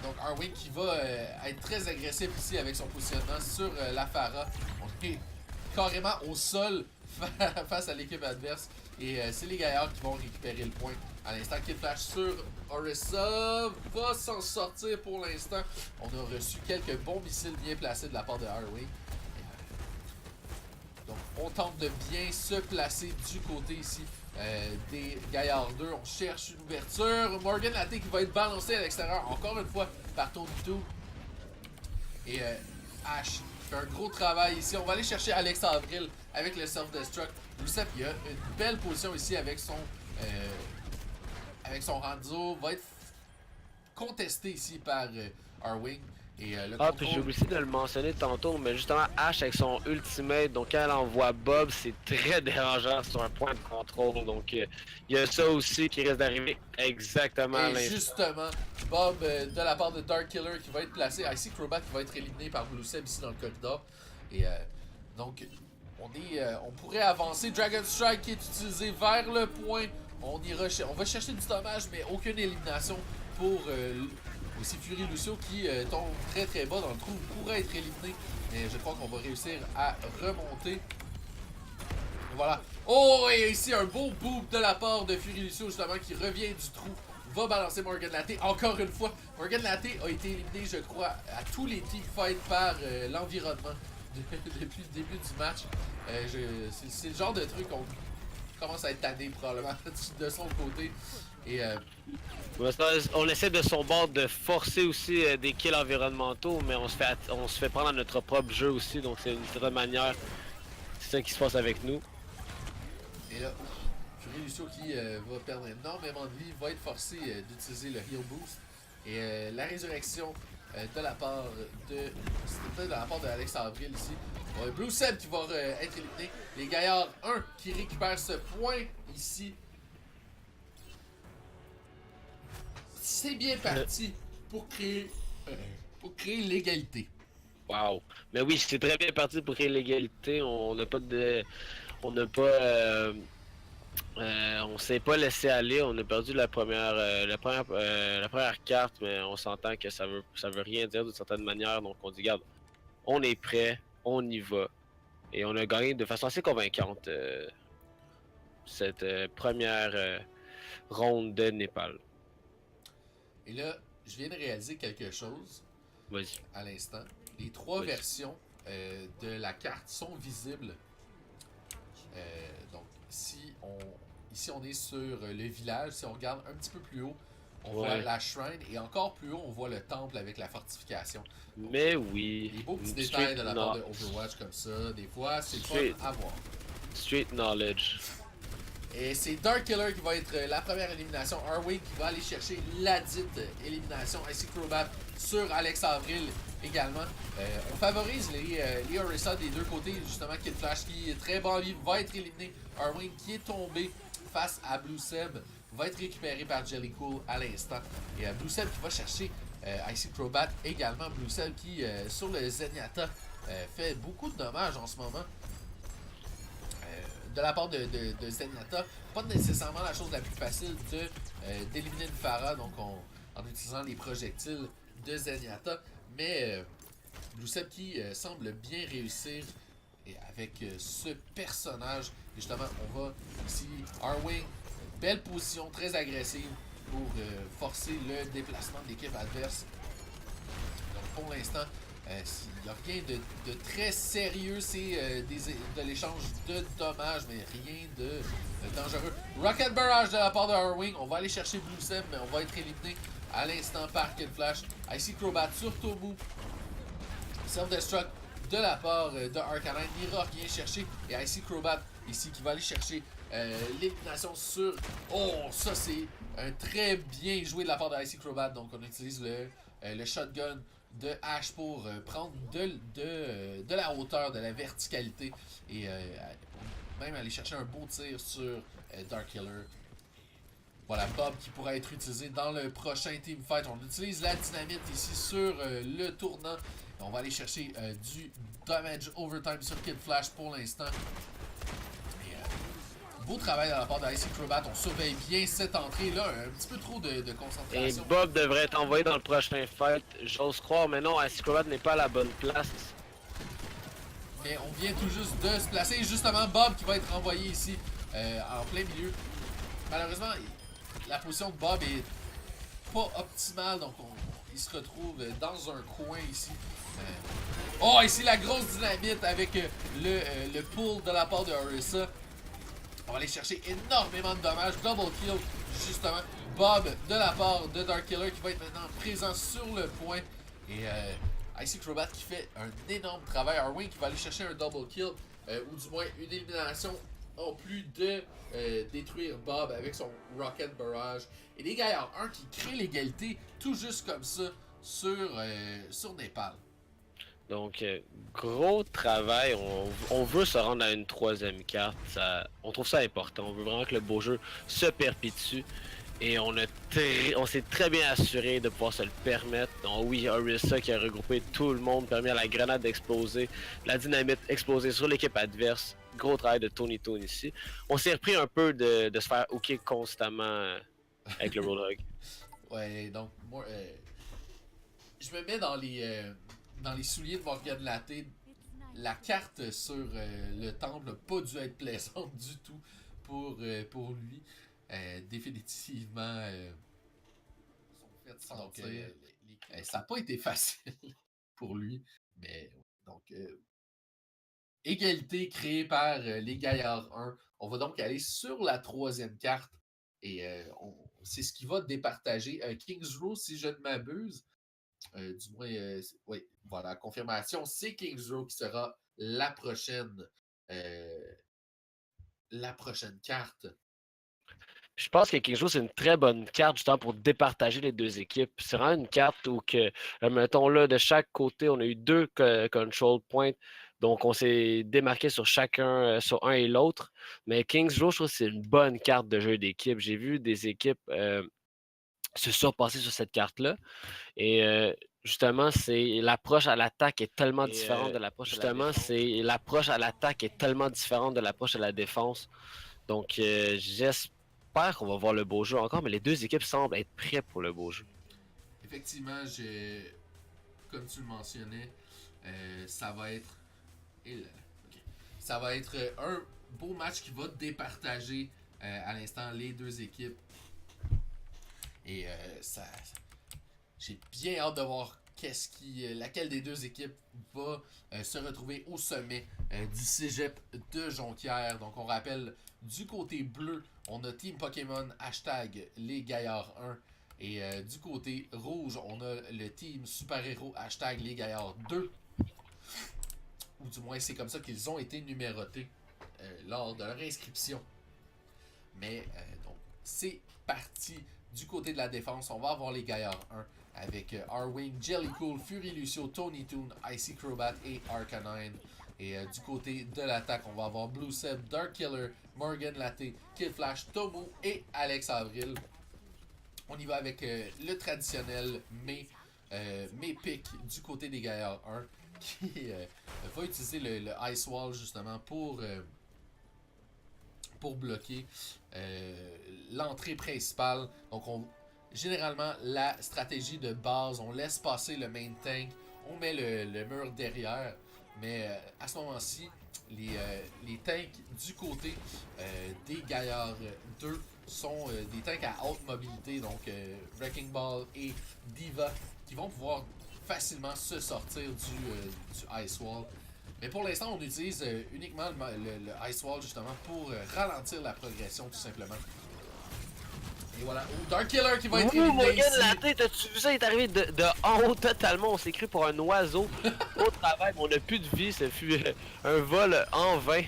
donc Arwing qui va être très agressif ici avec son positionnement sur la Pharah. On est carrément au sol face à l'équipe adverse. Et c'est les Gaillards qui vont récupérer le point. À l'instant, Kid Flash sur Orisa va s'en sortir pour l'instant. On a reçu quelques bons missiles bien placés de la part de Arwing. Donc, on tente de bien se placer du côté ici des Gaillards 2. On cherche une ouverture. Morgan Latte qui va être balancé à l'extérieur encore une fois par Tony 2. Et Ash fait un gros travail ici. On va aller chercher Alex Avril avec le self-destruct. Lucep, il a une belle position ici avec son Hanzo. Va être contesté ici par Arwing. Et, puis j'ai oublié de le mentionner tantôt, mais justement Ash avec son ultimate, donc quand elle envoie Bob, c'est très dérangeant sur un point de contrôle. Donc il y a ça aussi qui risque d'arriver exactement à l'instant. Justement, Bob de la part de Dark Killer qui va être placé. Icy Crobat qui va être éliminé par Blue Seb ici dans le corridor. Et donc on pourrait avancer. Dragon Strike qui est utilisé vers le point. On va chercher du dommage, mais aucune élimination pour aussi Fury Lucio qui tombe très très bas dans le trou, pourrait être éliminé, mais je crois qu'on va réussir à remonter. Voilà. Oh, et ici un beau boop de la part de Fury Lucio justement qui revient du trou, va balancer Morgan Latte encore une fois. Morgan Latte a été éliminé, je crois, à tous les teamfights par l'environnement depuis le début du match. C'est le genre de truc qu'on commence à être tanné probablement de son côté. Et on essaie de son bord de forcer aussi des kills environnementaux, mais on se fait prendre à notre propre jeu aussi, donc c'est une certaine manière, c'est ça qui se passe avec nous. Et là, Fury Lucio qui va perdre énormément de vie, va être forcé d'utiliser le heal boost. Et la résurrection de la part de Alex Avril ici. Blue Seb qui va être éliminé. Les Gaillards 1 qui récupèrent ce point ici. C'est bien parti pour créer l'égalité. Wow. Mais oui, c'est très bien parti pour créer l'égalité. On s'est pas laissé aller. On a perdu la première carte, mais on s'entend que ça veut rien dire d'une certaine manière. Donc on dit, regarde, on est prêt, on y va. Et on a gagné de façon assez convaincante cette première ronde de Népal. Et là, je viens de réaliser quelque chose. Vas-y. À l'instant. Les trois versions de la carte sont visibles. Donc, ici on est sur le village. Si on regarde un petit peu plus haut, on voit la shrine. Et encore plus haut, on voit le temple avec la fortification. Donc, mais oui. Des beaux petits détails de la part de Overwatch comme ça. Des fois, c'est fun à voir. Street knowledge. Et c'est Dark Killer qui va être la première élimination. Arwing qui va aller chercher la dite élimination. Icy Crobat sur Alex Avril également. On favorise les Orisa des deux côtés. Justement, Kid Flash qui est très bon en vie va être éliminé. Arwing qui est tombé face à Blue Seb va être récupéré par Jelly Cool à l'instant. Et Blue Seb qui va chercher Icy Crobat également. Blue Seb qui, sur le Zenyatta, fait beaucoup de dommages en ce moment. De la part de Zenyatta, pas nécessairement la chose la plus facile d'éliminer une Pharah, donc en utilisant les projectiles de Zenyatta. Mais Blue Seb qui semble bien réussir et avec ce personnage. Et justement, on va ici, Arwing, belle position, très agressive pour forcer le déplacement de l'équipe adverse. Donc pour l'instant, il n'y a rien de très sérieux, c'est de l'échange de dommages, mais rien de dangereux. Rocket Barrage de la part de Arwing, on va aller chercher Blue Seb, mais on va être éliminé à l'instant par Kid Flash. Icy Crobat sur Tobu. Self-Destruct de la part de Arcanine, n'ira rien chercher. Et Icy Crobat ici qui va aller chercher l'élimination sur... Oh, ça c'est un très bien joué de la part de Icy Crobat. Donc on utilise le shotgun de Ash pour prendre de la hauteur, de la verticalité. Et même aller chercher un beau tir sur Dark Killer. Voilà, Bob qui pourra être utilisé dans le prochain teamfight. On utilise la dynamite ici sur le tournant. On va aller chercher du damage overtime sur Kid Flash pour l'instant. Beau travail de la part de Icy Crobat. On surveille bien cette entrée-là. Un petit peu trop de concentration. Et Bob devrait être envoyé dans le prochain fight, j'ose croire, mais non, Icy Crobat n'est pas à la bonne place. Mais on vient tout juste de se placer. Et justement, Bob qui va être envoyé ici en plein milieu. Malheureusement, la position de Bob est pas optimale. Donc il se retrouve dans un coin ici. Oh, ici la grosse dynamite avec le pull de la part de Orisa. On va aller chercher énormément de dommages. Double kill, justement. Bob de la part de Dark Killer qui va être maintenant présent sur le point. Et Icy Crobat qui fait un énorme travail. Arwing qui va aller chercher un double kill. Ou du moins une élimination en plus de détruire Bob avec son Rocket Barrage. Et les Gaillards 1 qui créent l'égalité tout juste comme ça sur Népal. Donc, gros travail. On veut se rendre à une troisième carte. On trouve ça important. On veut vraiment que le beau jeu se perpétue. Et on s'est très bien assuré de pouvoir se le permettre. Donc oui, Orisa qui a regroupé tout le monde, permis à la grenade d'exploser, la dynamite exploser sur l'équipe adverse. Gros travail de Tony Toon ici. On s'est repris un peu de se faire hooker constamment avec le Roadhog. Ouais, donc moi, je me mets dans les souliers de Morgan Latte. La carte sur le temple n'a pas dû être plaisante du tout pour lui. Définitivement, donc, ça n'a pas été facile pour lui. Mais donc, égalité créée par les Gaillards 1. On va donc aller sur la troisième carte. Et c'est ce qui va départager Kings Row, si je ne m'abuse. Du moins, oui, voilà, confirmation. C'est Kings Row qui sera la prochaine carte. Je pense que quelque chose, c'est une très bonne carte justement pour départager les deux équipes. C'est vraiment une carte où mettons là, de chaque côté, on a eu deux control points. Donc, on s'est démarqué sur chacun, sur un et l'autre. Mais Kings Row, je trouve que c'est une bonne carte de jeu d'équipe. J'ai vu des équipes se surpasser sur cette carte-là. Et justement, c'est l'approche à l'attaque est tellement différente de l'approche à la défense. Justement, c'est l'approche à l'attaque est tellement différente de l'approche à la défense. Donc, j'espère qu'on va voir le beau jeu encore, mais les deux équipes semblent être prêtes pour le beau jeu. Effectivement, comme tu le mentionnais, ça va être... Ça va être un beau match qui va départager à l'instant les deux équipes. Et j'ai bien hâte de voir laquelle des deux équipes va se retrouver au sommet du cégep de Jonquière. Donc on rappelle, du côté bleu, on a Team Pokémon hashtag les Gaillards 1. Et du côté rouge, on a le Team Super Héros hashtag les Gaillards 2. Ou du moins c'est comme ça qu'ils ont été numérotés lors de leur inscription. Mais donc, c'est parti du côté de la défense. On va avoir les Gaillards 1 avec R-Wing, Jellycool, Fury Lucio, Tony Toon, Icy Crobat et Arcanine. Et du côté de l'attaque, on va avoir Blue Seb, Dark Killer, Morgan Latte, Kid Flash, Tomo et Alex Avril. On y va avec le traditionnel mes pick du côté des Gaillards 1 qui va utiliser le Ice Wall justement pour bloquer l'entrée principale. Donc généralement la stratégie de base, on laisse passer le main tank, on met le mur derrière, mais à ce moment-ci, les tanks du côté des Gaillards 2 sont des tanks à haute mobilité, donc Wrecking Ball et Diva, qui vont pouvoir facilement se sortir du Ice Wall. Mais pour l'instant, on utilise uniquement le Ice Wall justement pour ralentir la progression tout simplement. Et voilà, Dark Killer qui va être éliminé Morgan ici. Latte, t'as-tu vu ça? Il est arrivé de haut totalement. On s'est cru pour un oiseau. Au travail, on n'a plus de vie. Ça fut un vol en vain.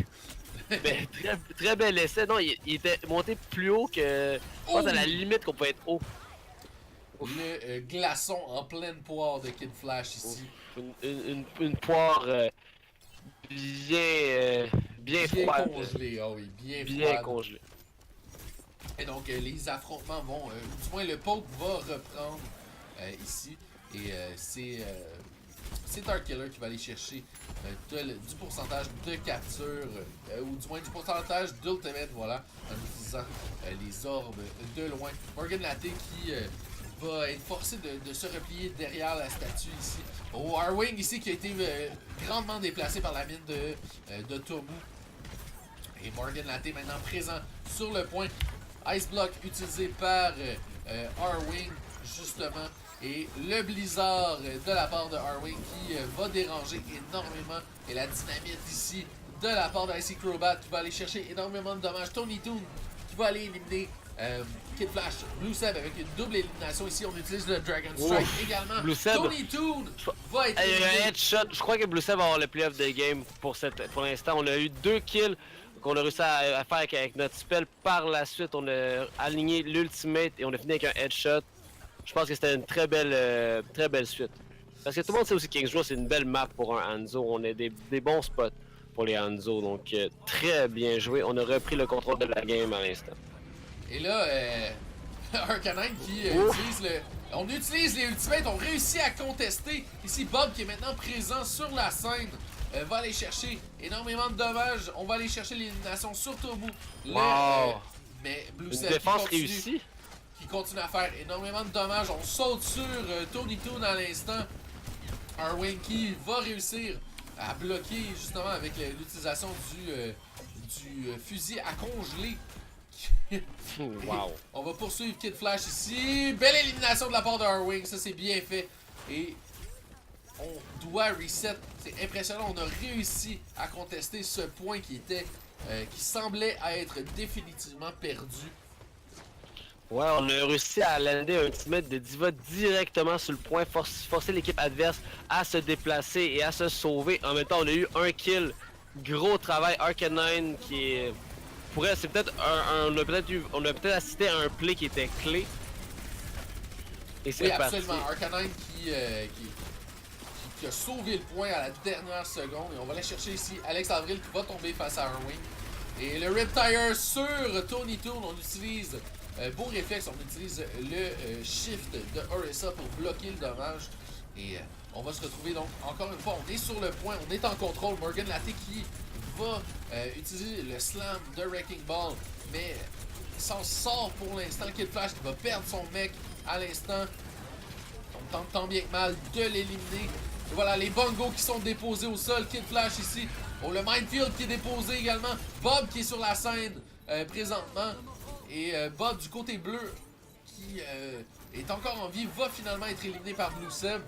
Mais très, très bel essai. Non, il était monté plus haut que. Je pense à la limite qu'on peut être haut. Le glaçon en pleine poire de Kid Flash ici. Une poire bien froide. Congelée, ah oui, bien Bien froide. congelée. Et donc les affrontements vont, du moins le Pope va reprendre ici. Et c'est Dark Killer qui va aller chercher du pourcentage de capture, ou du moins du pourcentage d'ultimate, voilà, en utilisant les orbes de loin. Morgan Latte qui va être forcé de se replier derrière la statue ici. Oh, R-Wing ici qui a été grandement déplacé par la mine de Tomu. Et Morgan Latte maintenant présent sur le point. Ice Block utilisé par R-Wing justement. Et le blizzard de la part de R-Wing qui va déranger énormément. Et la dynamite ici de la part d'Icy Crobat qui va aller chercher énormément de dommages. Tony Toon qui va aller éliminer Kid Flash, Blue Seb avec une double élimination ici. On utilise le Dragon Strike également. Blue Seb. Tony Toon va être Il y a un éliminé. headshot. Je crois que Blue Seb va avoir le playoff de game pour l'instant. On a eu 2 kills qu'on a réussi à faire avec notre spell. Par la suite, on a aligné l'ultimate et on a fini avec un headshot. Je pense que c'était une très belle suite. Parce que tout le monde sait aussi que Kings Row, c'est une belle map pour un Hanzo. On a des bons spots pour les Hanzo. Donc, très bien joué. On a repris le contrôle de la game à l'instant. Et là, Arcanine qui utilise le... On utilise les ultimates, on réussit à contester. Ici, Bob qui est maintenant présent sur la scène va aller chercher énormément de dommages. On va aller chercher l'élimination sur Tomu. Wow. Mais Blue Une Seb défense réussie. qui continue à faire énormément de dommages. On saute sur Tony Toon à l'instant. R-Wing qui va réussir à bloquer justement avec l'utilisation du fusil à congeler. Wow. On va poursuivre Kid Flash ici. Belle élimination de la part de R-Wing. Ça, c'est bien fait. Et on doit reset. C'est impressionnant. On a réussi à contester ce point qui semblait être définitivement perdu. Ouais, on a réussi à lander un ultimate de Diva directement sur le point, forcer l'équipe adverse à se déplacer et à se sauver. En même temps, on a eu un kill. Gros travail. Arcanine qui est... Pour elle, c'est peut-être on a peut-être assisté à un play qui était clé. Et c'est Oui, parti. absolument. Arcanine qui a sauvé le point à la dernière seconde. Et on va aller chercher ici Alex Avril qui va tomber face à R-Wing. Et le Riptire sur Tony Toon. On utilise beau réflexe. On utilise le shift de Orisa pour bloquer le dommage. Et on va se retrouver donc encore une fois. On est sur le point. On est en contrôle. Morgan Latte qui va utiliser le slam de Wrecking Ball. Mais s'en sort pour l'instant. Kid Flash qui va perdre son mec à l'instant. On tente tant bien que mal de l'éliminer. Et voilà, les bongos qui sont déposés au sol. Kid Flash ici. Oh, le Minefield qui est déposé également. Bob qui est sur la scène présentement. Et Bob du côté bleu qui est encore en vie va finalement être éliminé par Blue Seb.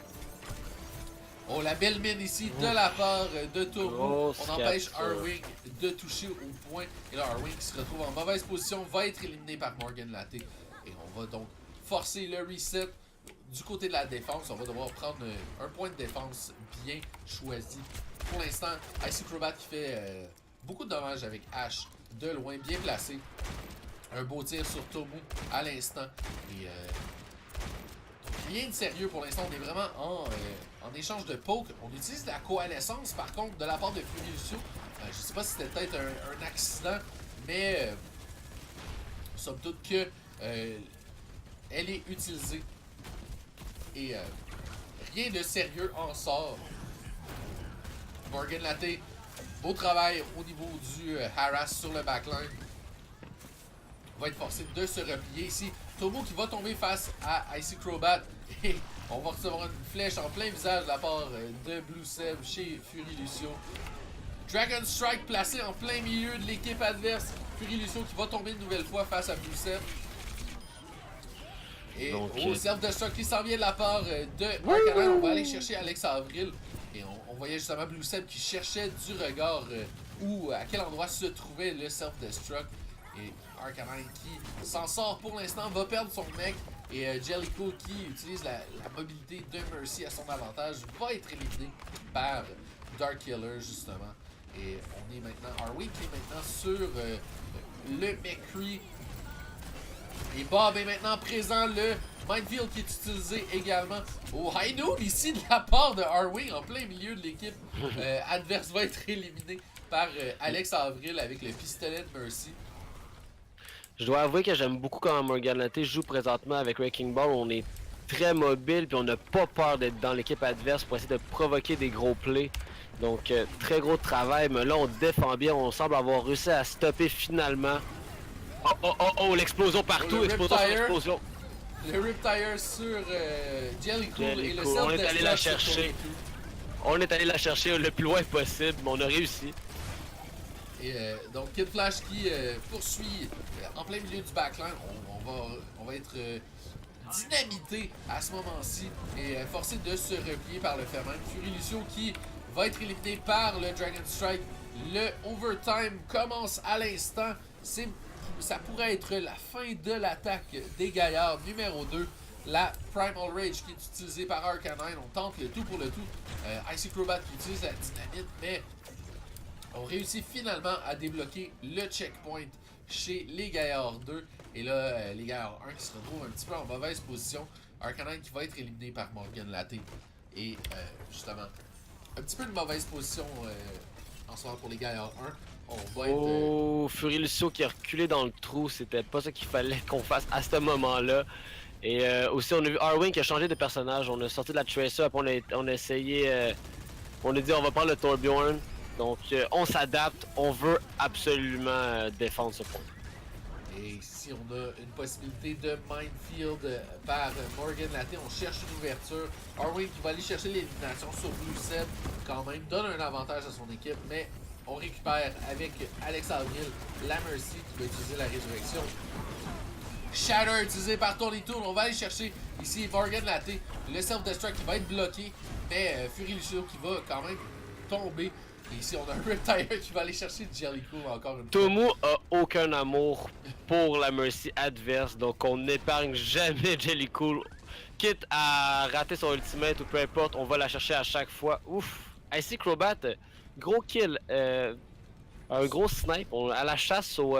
Oh, la belle mine ici de la part de Tomu. On empêche R-Wing de toucher au point. Et là, R-Wing qui se retrouve en mauvaise position va être éliminé par Morgan Latte. Et on va donc forcer le reset. Du côté de la défense, on va devoir prendre un point de défense bien choisi. Pour l'instant, Icy Crobat qui fait beaucoup de dommages avec Ash de loin, bien placé. Un beau tir sur Tomu à l'instant. Et rien de sérieux pour l'instant. On est vraiment en échange de poke. On utilise la coalescence par contre de la part de Fury Lucio. Je sais pas si c'était peut-être un accident, mais somme toute que elle est utilisée. Et rien de sérieux en sort. Morgan Latte, beau travail au niveau du harass sur le backline. Va être forcé de se replier ici. Tomo qui va tomber face à Icy Crobat. Et on va recevoir une flèche en plein visage de la part de Blue Seb chez Fury Lucio. Dragon Strike placé en plein milieu de l'équipe adverse. Fury Lucio qui va tomber une nouvelle fois face à Blue Seb. Et au self-destruct qui s'en vient de la part de Arcanine, on va aller chercher Alex Avril. Et on voyait justement Blue Seb qui cherchait du regard où, à quel endroit se trouvait le self-destruct. Et Arcanine qui s'en sort pour l'instant, va perdre son mec. Et Jellicoe qui utilise la mobilité de Mercy à son avantage va être éliminé par Dark Killer justement. Et on est maintenant, Arwing qui est maintenant sur le McCree. Et Bob est maintenant présent, le Minefield qui est utilisé également au High Noon ici de la part de Arwing en plein milieu de l'équipe adverse va être éliminé par Alex Avril avec le pistolet de Mercy. Je dois avouer que j'aime beaucoup comment Morgan Latte joue présentement avec Wrecking Ball. On est très mobile puis on n'a pas peur d'être dans l'équipe adverse pour essayer de provoquer des gros plays. Donc très gros travail, mais là on défend bien, on semble avoir réussi à stopper finalement. Oh, l'explosion partout, explosion sur explosion. Le Riptire sur Jellicoe et le On est allé la chercher. On est allé la chercher le plus loin possible, mais on a réussi. Et donc Kid Flash qui poursuit en plein milieu du backline. On va être dynamité à ce moment-ci et forcé de se replier par le fait même. Fury Lucio qui va être éliminé par le Dragon Strike. Le overtime commence à l'instant. Ça pourrait être la fin de l'attaque des gaillards numéro 2. La Primal Rage qui est utilisée par Arcanine. On tente le tout pour le tout. Icy Crobat qui utilise la dynamite, mais on réussit finalement à débloquer le checkpoint chez les Gaillards 2. Et là, les Gaillards 1 qui se retrouvent un petit peu en mauvaise position. Arcanine qui va être éliminé par Morgan Latte. Et justement, un petit peu de mauvaise position en ce moment pour les Gaillards 1. On va être. Oh, Fury Lucio qui a reculé dans le trou. C'était pas ça qu'il fallait qu'on fasse à ce moment-là. Et aussi, on a vu Arwing qui a changé de personnage. On a sorti de la Tracer. Après, on a essayé. On a dit on va prendre le Torbjorn. Donc on s'adapte, on veut absolument défendre ce point. Et si on a une possibilité de Minefield par Morgan Latte, on cherche une ouverture. Arwing qui va aller chercher l'élimination sur Blue Seb, quand même donne un avantage à son équipe, mais on récupère avec Alex Avril la Mercy qui va utiliser la résurrection. Shatter utilisé par Tony Toon, on va aller chercher ici Morgan Latte, le self-destruct qui va être bloqué, mais Fury Lucio qui va quand même tomber. Et ici, on a un Riptire qui va aller chercher Jellicoe encore une fois. Tomu a aucun amour pour la Mercy adverse, donc on n'épargne jamais Jellicoe. Quitte à rater son ultimate ou peu importe, on va la chercher à chaque fois. Ouf! Icy Crobat, gros kill. Un gros snipe. À la chasse au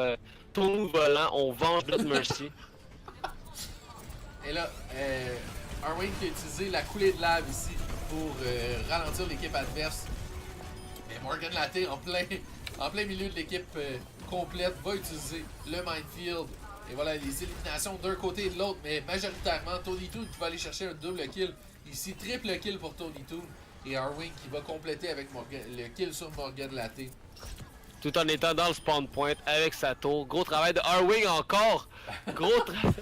Tomu volant, on venge notre Mercy. Et là, Arwing qui a utilisé la coulée de lave ici pour ralentir l'équipe adverse. Morgan Latte en plein milieu de l'équipe complète va utiliser le Minefield. Et voilà les éliminations d'un côté et de l'autre, mais majoritairement Tony Toon qui va aller chercher un double kill. Ici, triple kill pour Tony Toon. Et Arwing qui va compléter avec le kill sur Morgan Latte. Tout en étant dans le spawn point avec sa tour. Gros travail de Arwing encore. Gros travail.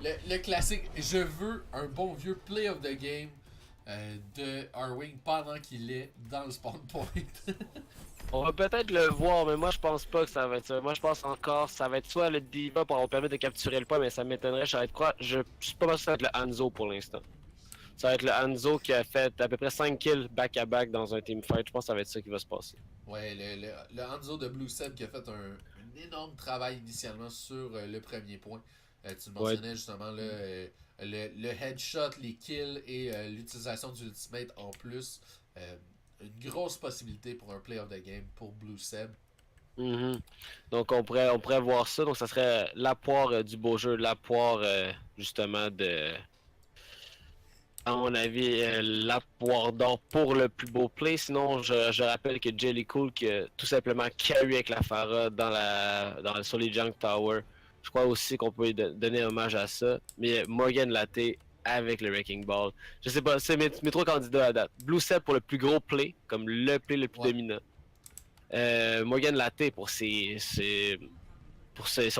Le classique, je veux un bon vieux play of the game. De Arwing pendant qu'il est dans le spawn point. On va peut-être le voir, mais moi je pense pas que ça va être ça. Moi je pense encore ça va être soit le Diva pour nous permettre de capturer le point, mais ça m'étonnerait. Ça va être quoi? Je suis pas sûr que ça va être le Hanzo pour l'instant. Ça va être le Hanzo qui a fait à peu près 5 kills back-à-back dans un teamfight. Je pense que ça va être ça qui va se passer. Ouais, le Hanzo de Blue Seb qui a fait un énorme travail initialement sur le premier point. Tu le mentionnais justement là. Le headshot, les kills et l'utilisation du ultimate en plus. Une grosse possibilité pour un play of the game pour Blue Seb. Mhm. Donc on pourrait voir ça. Donc ça serait la poire du beau jeu, la poire justement de, à mon avis, la poire d'or pour le plus beau play. Sinon, je rappelle que Jelly Cool qui a tout simplement carry avec la Pharah sur les Junk Tower. Je crois aussi qu'on peut donner hommage à ça. Mais Morgan Latte avec le Wrecking Ball. Je sais pas, c'est mes trois candidats à date. Blue Set pour le plus gros play, comme le play le plus Ouais. dominant. Morgan Latte pour son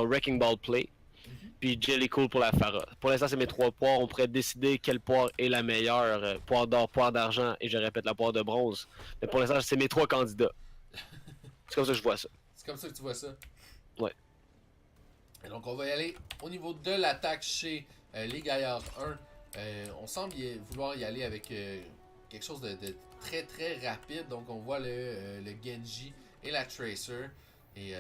Wrecking Ball play. Puis Jelly Cool pour la Farah. Pour l'instant, c'est mes trois poires. On pourrait décider quelle poire est la meilleure. Poire d'or, poire d'argent et je répète la poire de bronze. Mais pour l'instant, c'est mes trois candidats. C'est comme ça que je vois ça. C'est comme ça que tu vois ça. Ouais. Et donc, on va y aller au niveau de l'attaque chez les Gaillards 1. On semble vouloir y aller avec quelque chose de très très rapide. Donc, on voit le Genji et la Tracer. Et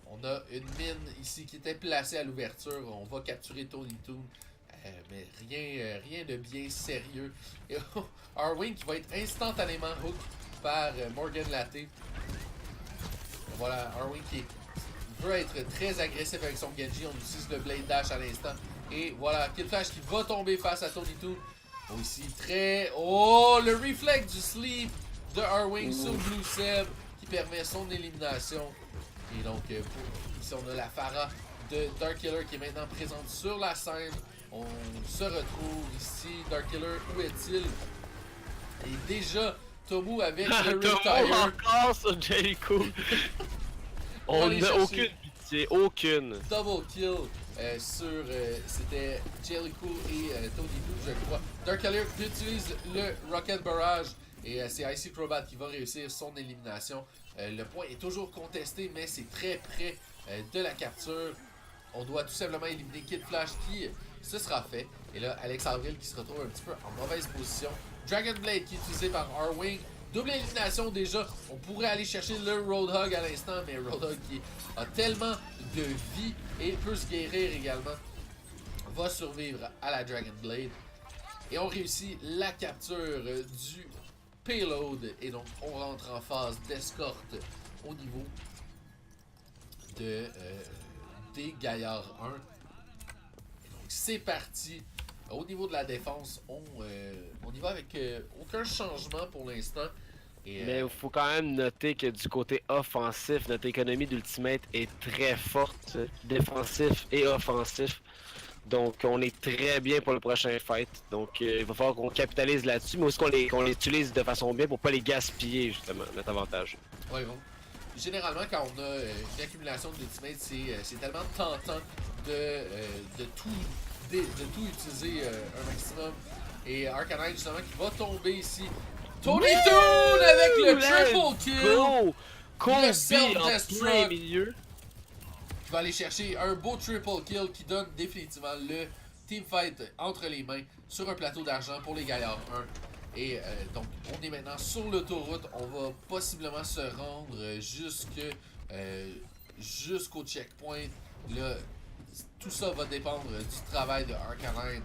on a une mine ici qui était placée à l'ouverture. On va capturer Tony Toon. Mais rien de bien sérieux. Et Arwing qui va être instantanément hook par Morgan Latte. Voilà, Arwing qui veut être très agressif avec son Genji. On utilise le Blade Dash à l'instant. Et voilà, Kid Flash qui va tomber face à Tony Toon. Aussi très... Oh, le reflect du sleep de Arwing sur Blue Seb qui permet son élimination. Et donc, ici on a la Pharah de Dark Killer qui est maintenant présente sur la scène. On se retrouve ici. Dark Killer, où est-il? Et déjà, Tomu avec le Riptire. Encore sur Jelly Cool. On n'a aucune pitié, aucune. Double kill sur... c'était Jelly Cool et Tony Blue, je crois. Dark Killer utilise le Rocket Barrage. Et c'est Icy Crobat qui va réussir son élimination. Le point est toujours contesté, mais c'est très près de la capture. On doit tout simplement éliminer Kid Flash qui ce sera fait. Et là, Alex Avril qui se retrouve un petit peu en mauvaise position. Dragon Blade qui est utilisé par Arwing. Double élimination déjà. On pourrait aller chercher le Roadhog à l'instant, mais Roadhog qui a tellement de vie et peut se guérir également, va survivre à la Dragon Blade. Et on réussit la capture du payload. Et donc, on rentre en phase d'escorte au niveau de, des Gaillards 1. Donc, c'est parti. Au niveau de la défense, on y va avec aucun changement pour l'instant. Mais il faut quand même noter que du côté offensif, notre économie d'Ultimate est très forte, défensif et offensif. Donc on est très bien pour le prochain fight. Donc il va falloir qu'on capitalise là-dessus, mais aussi qu'on les utilise de façon bien pour pas les gaspiller justement, notre avantage. Ouais, bon. Généralement, quand on a une accumulation d'Ultimate, c'est tellement tentant de tout utiliser un maximum. Et Arcanine justement qui va tomber ici. Tony Toon avec le triple kill! Go! Kobe en self-destruct. plein milieu. Qui va aller chercher un beau triple kill qui donne définitivement le teamfight entre les mains sur un plateau d'argent pour les Gaillards 1. Et donc, on est maintenant sur l'autoroute. On va possiblement se rendre jusqu'au checkpoint. Là, tout ça va dépendre du travail de Arcanine.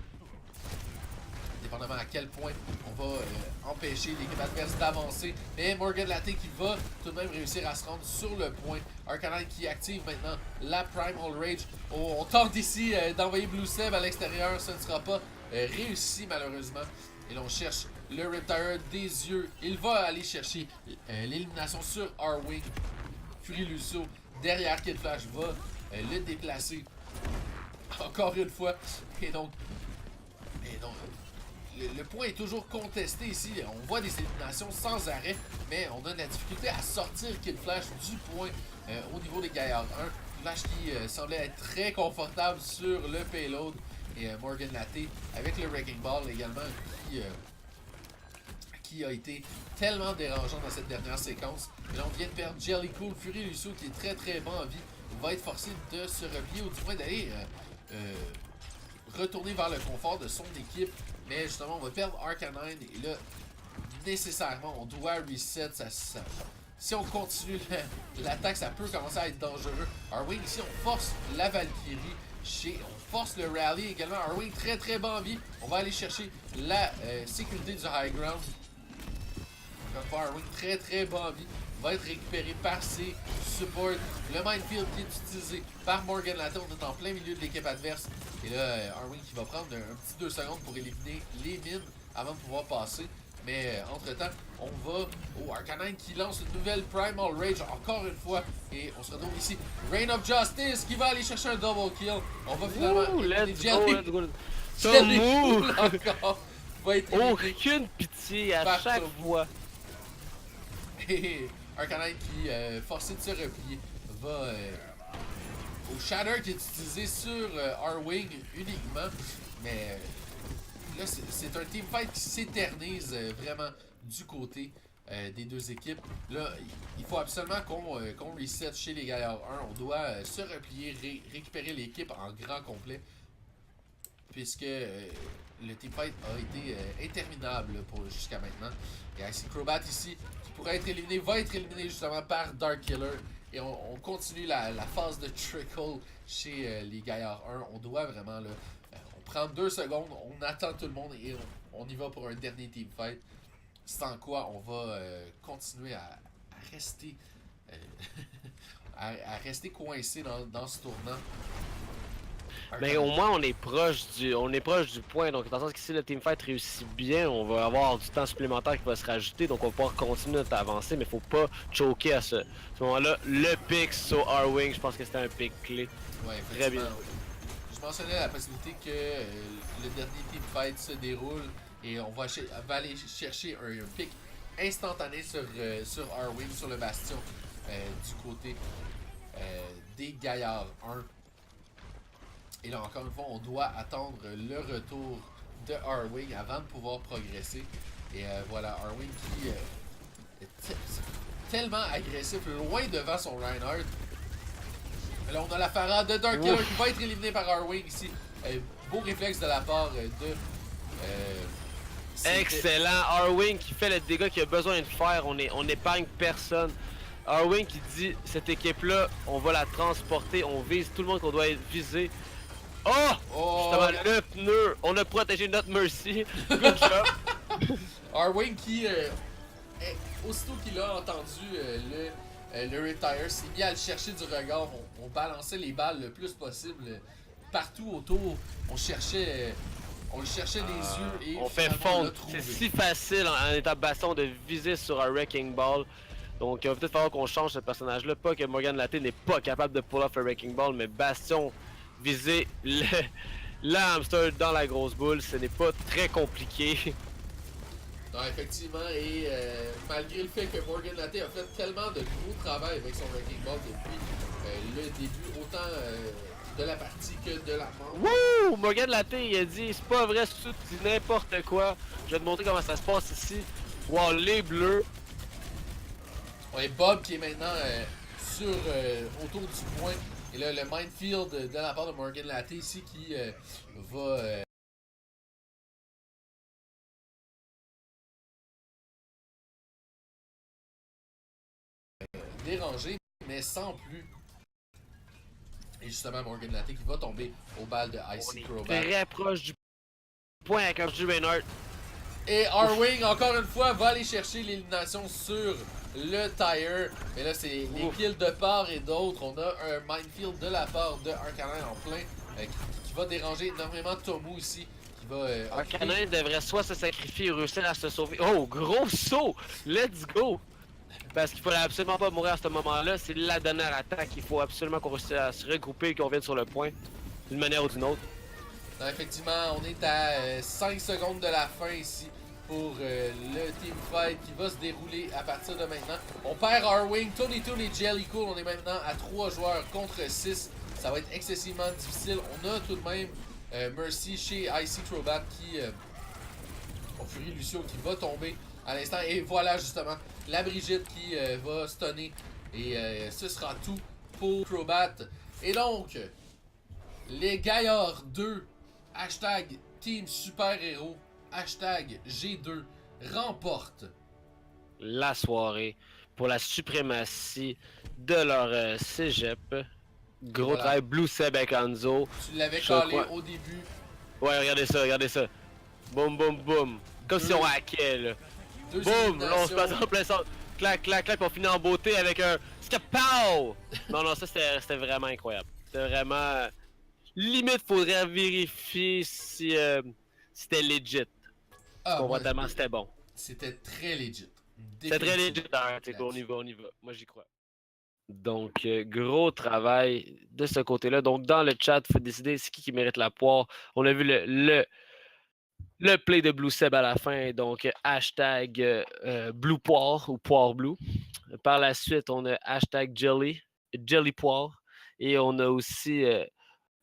Dépendamment à quel point on va empêcher l'équipe adverse d'avancer. Mais Morgan Latte qui va tout de même réussir à se rendre sur le point. Arcanine qui active maintenant la Primal Rage. Oh, on tente ici d'envoyer Blue Seb à l'extérieur. Ça ne sera pas réussi malheureusement. Et là on cherche le Riptire des yeux. Il va aller chercher l'élimination sur Arwing. Fury Lusso derrière Kid Flash va le déplacer encore une fois. Et donc le point est toujours contesté ici. On voit des éliminations sans arrêt, mais on a de la difficulté à sortir Kid Flash du point au niveau des Gaillards 1. Flash qui semblait être très confortable sur le payload. Et Morgan Latte avec le Wrecking Ball également qui a été tellement dérangeant dans cette dernière séquence. Et là on vient de perdre Jelly Cool. Fury Lusso qui est très très bon en vie va être forcé de se replier ou du moins d'aller retourner vers le confort de son équipe. Mais justement, on va perdre Arcanine. Et là, nécessairement, on doit reset. Si on continue l'attaque, ça peut commencer à être dangereux. Arwing, ici, on force la Valkyrie. On force le rally également. Arwing, très très bon en vie. On va aller chercher la sécurité du high ground. Encore une fois, Arwing, très très bon en vie. va être récupéré par ses supports. Le minefield qui est utilisé par Morgan Latte. On est en plein milieu de l'équipe adverse. Et là, Arwing qui va prendre un petit 2 secondes pour éliminer les mines avant de pouvoir passer. Mais entre-temps, on va au Arcanine qui lance une nouvelle Primal Rage encore une fois. Et on se retrouve ici. Reign of Justice qui va aller chercher un double kill. On va finalement... Ouh, let's go. Jelly Ouh. Pool encore va être éliminé. Aucune pitié à Par chaque Tomo. fois. Et Arcanine qui, forcé de se replier, va au Shatter qui est utilisé sur Arwing uniquement. Mais là, c'est un teamfight qui s'éternise vraiment du côté des deux équipes. Là, il faut absolument qu'on reset chez les Gaillards 1. On doit se replier, récupérer l'équipe en grand complet. Puisque le teamfight a été interminable jusqu'à maintenant. Il y a Icy Crobat ici qui pourrait être éliminé, va être éliminé justement par Dark Killer. Et on continue la phase de trickle chez les Gaillards 1. On doit vraiment là, on prend 2 secondes, on attend tout le monde et on y va pour un dernier teamfight. Sans quoi on va continuer à rester à rester coincé dans ce tournant. Mais au moins on est proche du point, donc dans le sens que si le teamfight réussit bien, on va avoir du temps supplémentaire qui va se rajouter, donc on va pouvoir continuer notre avancée, mais faut pas choquer à ce moment-là. Le pick sur Arwing, je pense que c'était un pick clé. Ouais, Très bien. Je mentionnais la possibilité que le dernier teamfight se déroule et on va aller chercher un pick instantané sur Arwing, sur le bastion du côté des Gaillards 1. Et là, encore une fois, on doit attendre le retour de Arwing avant de pouvoir progresser. Et voilà, Arwing qui est tellement agressif, loin devant son Reinhardt. Là, on a la Pharah de Dark Killer qui va être éliminé par Arwing ici. Beau réflexe de la part de... Excellent, Arwing qui fait le dégât qu'il a besoin de faire, on épargne personne. Arwing qui dit, cette équipe-là, on va la transporter, on vise tout le monde qu'on doit viser. Oh! Justement, le pneu! On a protégé notre Mercy. Good job! Arwing qui, aussitôt qu'il a entendu le retire, s'est mis à le chercher du regard. On balançait les balles le plus possible partout autour. On cherchait les yeux et on fait fondre. C'est si facile en état baston de viser sur un Wrecking Ball. Donc il va peut-être falloir qu'on change ce personnage-là. Pas que Morgan Latte n'est pas capable de pull off un Wrecking Ball, mais Bastion, viser le hamster dans la grosse boule, ce n'est pas très compliqué. Non, effectivement, et malgré le fait que Morgan Latte a fait tellement de gros travail avec son Wrecking Ball depuis le début, autant de la partie que de la manche. Wouh! Morgan Latte, il a dit, c'est pas vrai, c'est tout, n'importe quoi. Je vais te montrer comment ça se passe ici. Wow, les bleus. Ouais, Bob qui est maintenant autour du point. Et là, le minefield de la part de Morgan Latte ici qui va... déranger, mais sans plus. Et justement, Morgan Latte qui va tomber au bal de Icy Crobat. Très proche du point avec un Reinhardt. Et Arwing, encore une fois, va aller chercher l'élimination sur le tire. Et là, c'est les kills de part et d'autre. On a un minefield de la part de Arcanine en plein qui va déranger énormément Tomu ici. Qui va, Arcanine devrait soit se sacrifier ou réussir à se sauver. Oh, gros saut! Let's go! Parce qu'il fallait absolument pas mourir à ce moment-là. C'est la dernière attaque. Il faut absolument qu'on réussisse à se regrouper et qu'on vienne sur le point. D'une manière ou d'une autre. Non, effectivement, on est à 5 secondes de la fin ici pour le teamfight qui va se dérouler à partir de maintenant. On perd Arwing, Tony Toon et Jelly Cool. On est maintenant à 3 joueurs contre 6. Ça va être excessivement difficile. On a tout de même Mercy chez Icy Crobat qui... Fury Lucio qui va tomber à l'instant. Et voilà justement la Brigitte qui va stunner. Et ce sera tout pour Crobat. Et donc, les Gaillards 2, hashtag Team Super Héros, hashtag G2, remportent la soirée pour la suprématie de leur cégep. Gros voilà. travail, Blue Seb avec Hanzo. Tu l'avais calé au début. Ouais, regardez ça, regardez ça. Boum, boum, boum. Comme si on hackait, là. Boum, là on se passe en plein centre. clac, clac, clac, puis on finit en beauté avec un Skapow! Non, ça c'était vraiment incroyable. C'était vraiment. Limite, faudrait vérifier si c'était legit. Ah, On moi, voit tellement c'était bon. c'était très legit. C'est très legit, hein, on y va. Moi, j'y crois. Donc, gros travail de ce côté-là. Donc, dans le chat, il faut décider c'est qui mérite la poire. On a vu le play de Blue Seb à la fin. Donc, hashtag Blue Poire ou Poire Blue. Par la suite, on a hashtag Jelly Poire. Et on a aussi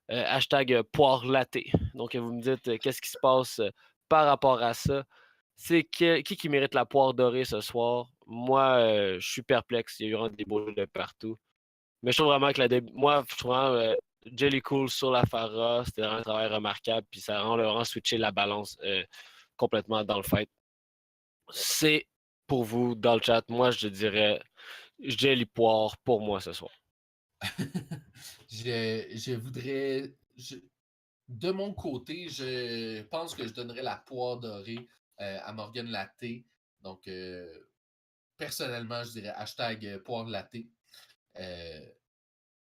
hashtag Poire Latte. Donc, vous me dites qu'est-ce qui se passe par rapport à ça. C'est qui mérite la poire dorée ce soir? Moi, je suis perplexe. Il y a eu vraiment des beaux jeux de partout. Mais je trouve vraiment que moi, je trouve vraiment Jelly Cool sur la Farah, c'était vraiment un travail remarquable. Puis ça rend switcher la balance complètement dans le fight. C'est pour vous dans le chat. Moi, je dirais Jelly Poire pour moi ce soir. je voudrais. De mon côté, je pense que je donnerais la poire dorée à Morgan Latte. Donc, personnellement, je dirais hashtag poire latte.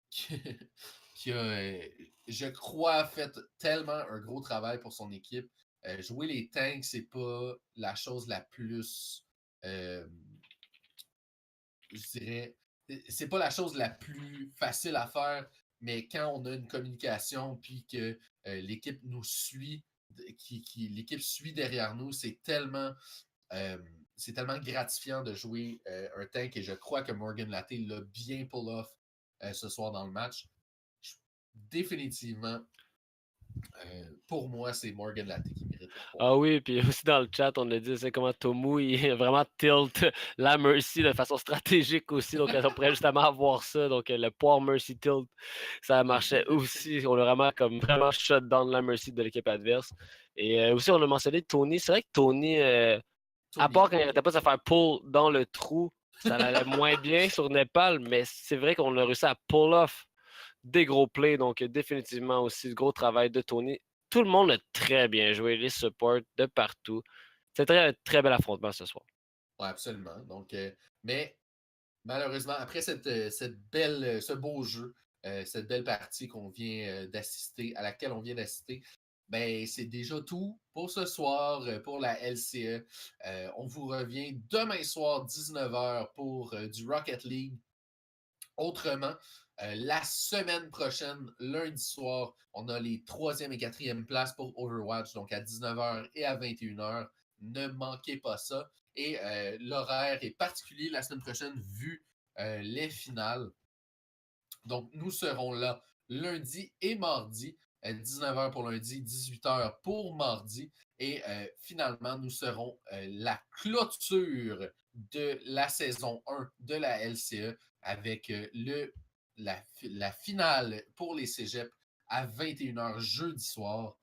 Qui a, je crois, fait tellement un gros travail pour son équipe. Jouer les tanks, c'est pas la chose la plus. Je dirais. C'est pas la chose la plus facile à faire, mais quand on a une communication puis que l'équipe nous suit, l'équipe suit derrière nous, c'est tellement gratifiant de jouer un tank et je crois que Morgan Latte l'a bien pull-off ce soir dans le match. Définitivement, pour moi, c'est Morgan Latte qui mérite. Ah oui, puis aussi dans le chat, on a dit c'est comment Tomu il vraiment tilt la Mercy de façon stratégique aussi. Donc on pourrait justement avoir ça. Donc le poire Mercy tilt, ça marchait aussi. On a vraiment shut down la Mercy de l'équipe adverse. Et aussi, on a mentionné Tony. C'est vrai que Tony, à part quand il n'arrêtait pas de se faire pull dans le trou, ça allait moins bien sur Népal, mais c'est vrai qu'on a réussi à pull off des gros plays. Donc définitivement aussi, gros travail de Tony. Tout le monde a très bien joué, les supports de partout. C'est un très bel affrontement ce soir. Oui, absolument. Donc, mais malheureusement, après ce beau jeu, cette belle partie qu'on vient d'assister, à laquelle on vient d'assister, ben, c'est déjà tout pour ce soir, pour la LCE. On vous revient demain soir, 19h, pour du Rocket League. Autrement, la semaine prochaine, lundi soir, on a les 3e et 4e places pour Overwatch, donc à 19h et à 21h. Ne manquez pas ça. Et l'horaire est particulier la semaine prochaine vu les finales. Donc, nous serons là lundi et mardi, 19h pour lundi, 18h pour mardi. Et finalement, nous serons la clôture de la saison 1 de la LCE avec la finale pour les cégeps à 21h jeudi soir.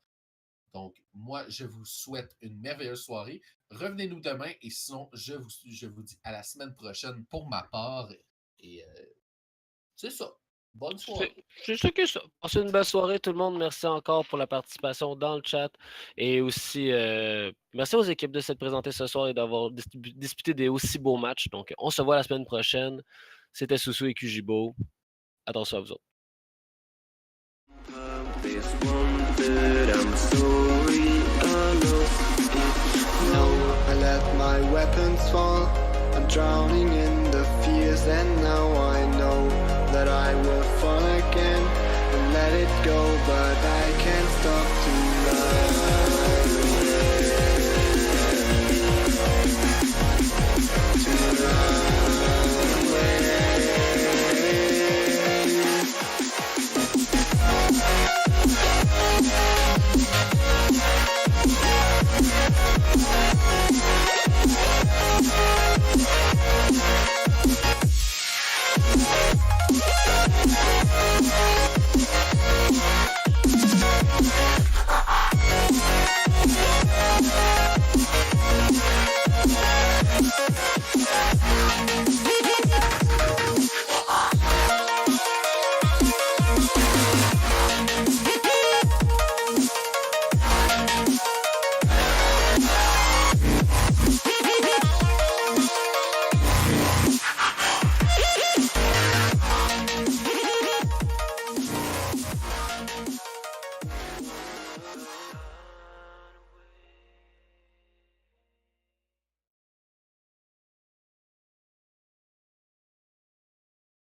Donc, moi, je vous souhaite une merveilleuse soirée. Revenez-nous demain et sinon, je vous dis à la semaine prochaine pour ma part. Et c'est ça. Bonne soirée. C'est ça que ça. Passez une belle soirée tout le monde. Merci encore pour la participation dans le chat. Et aussi, merci aux équipes de s'être présentées ce soir et d'avoir disputé des aussi beaux matchs. Donc, on se voit la semaine prochaine. C'était Soussou et Kujibo. Attention à vous autres. I let my weapons fall. I'm drowning in the fears, and now I know that I will fall again.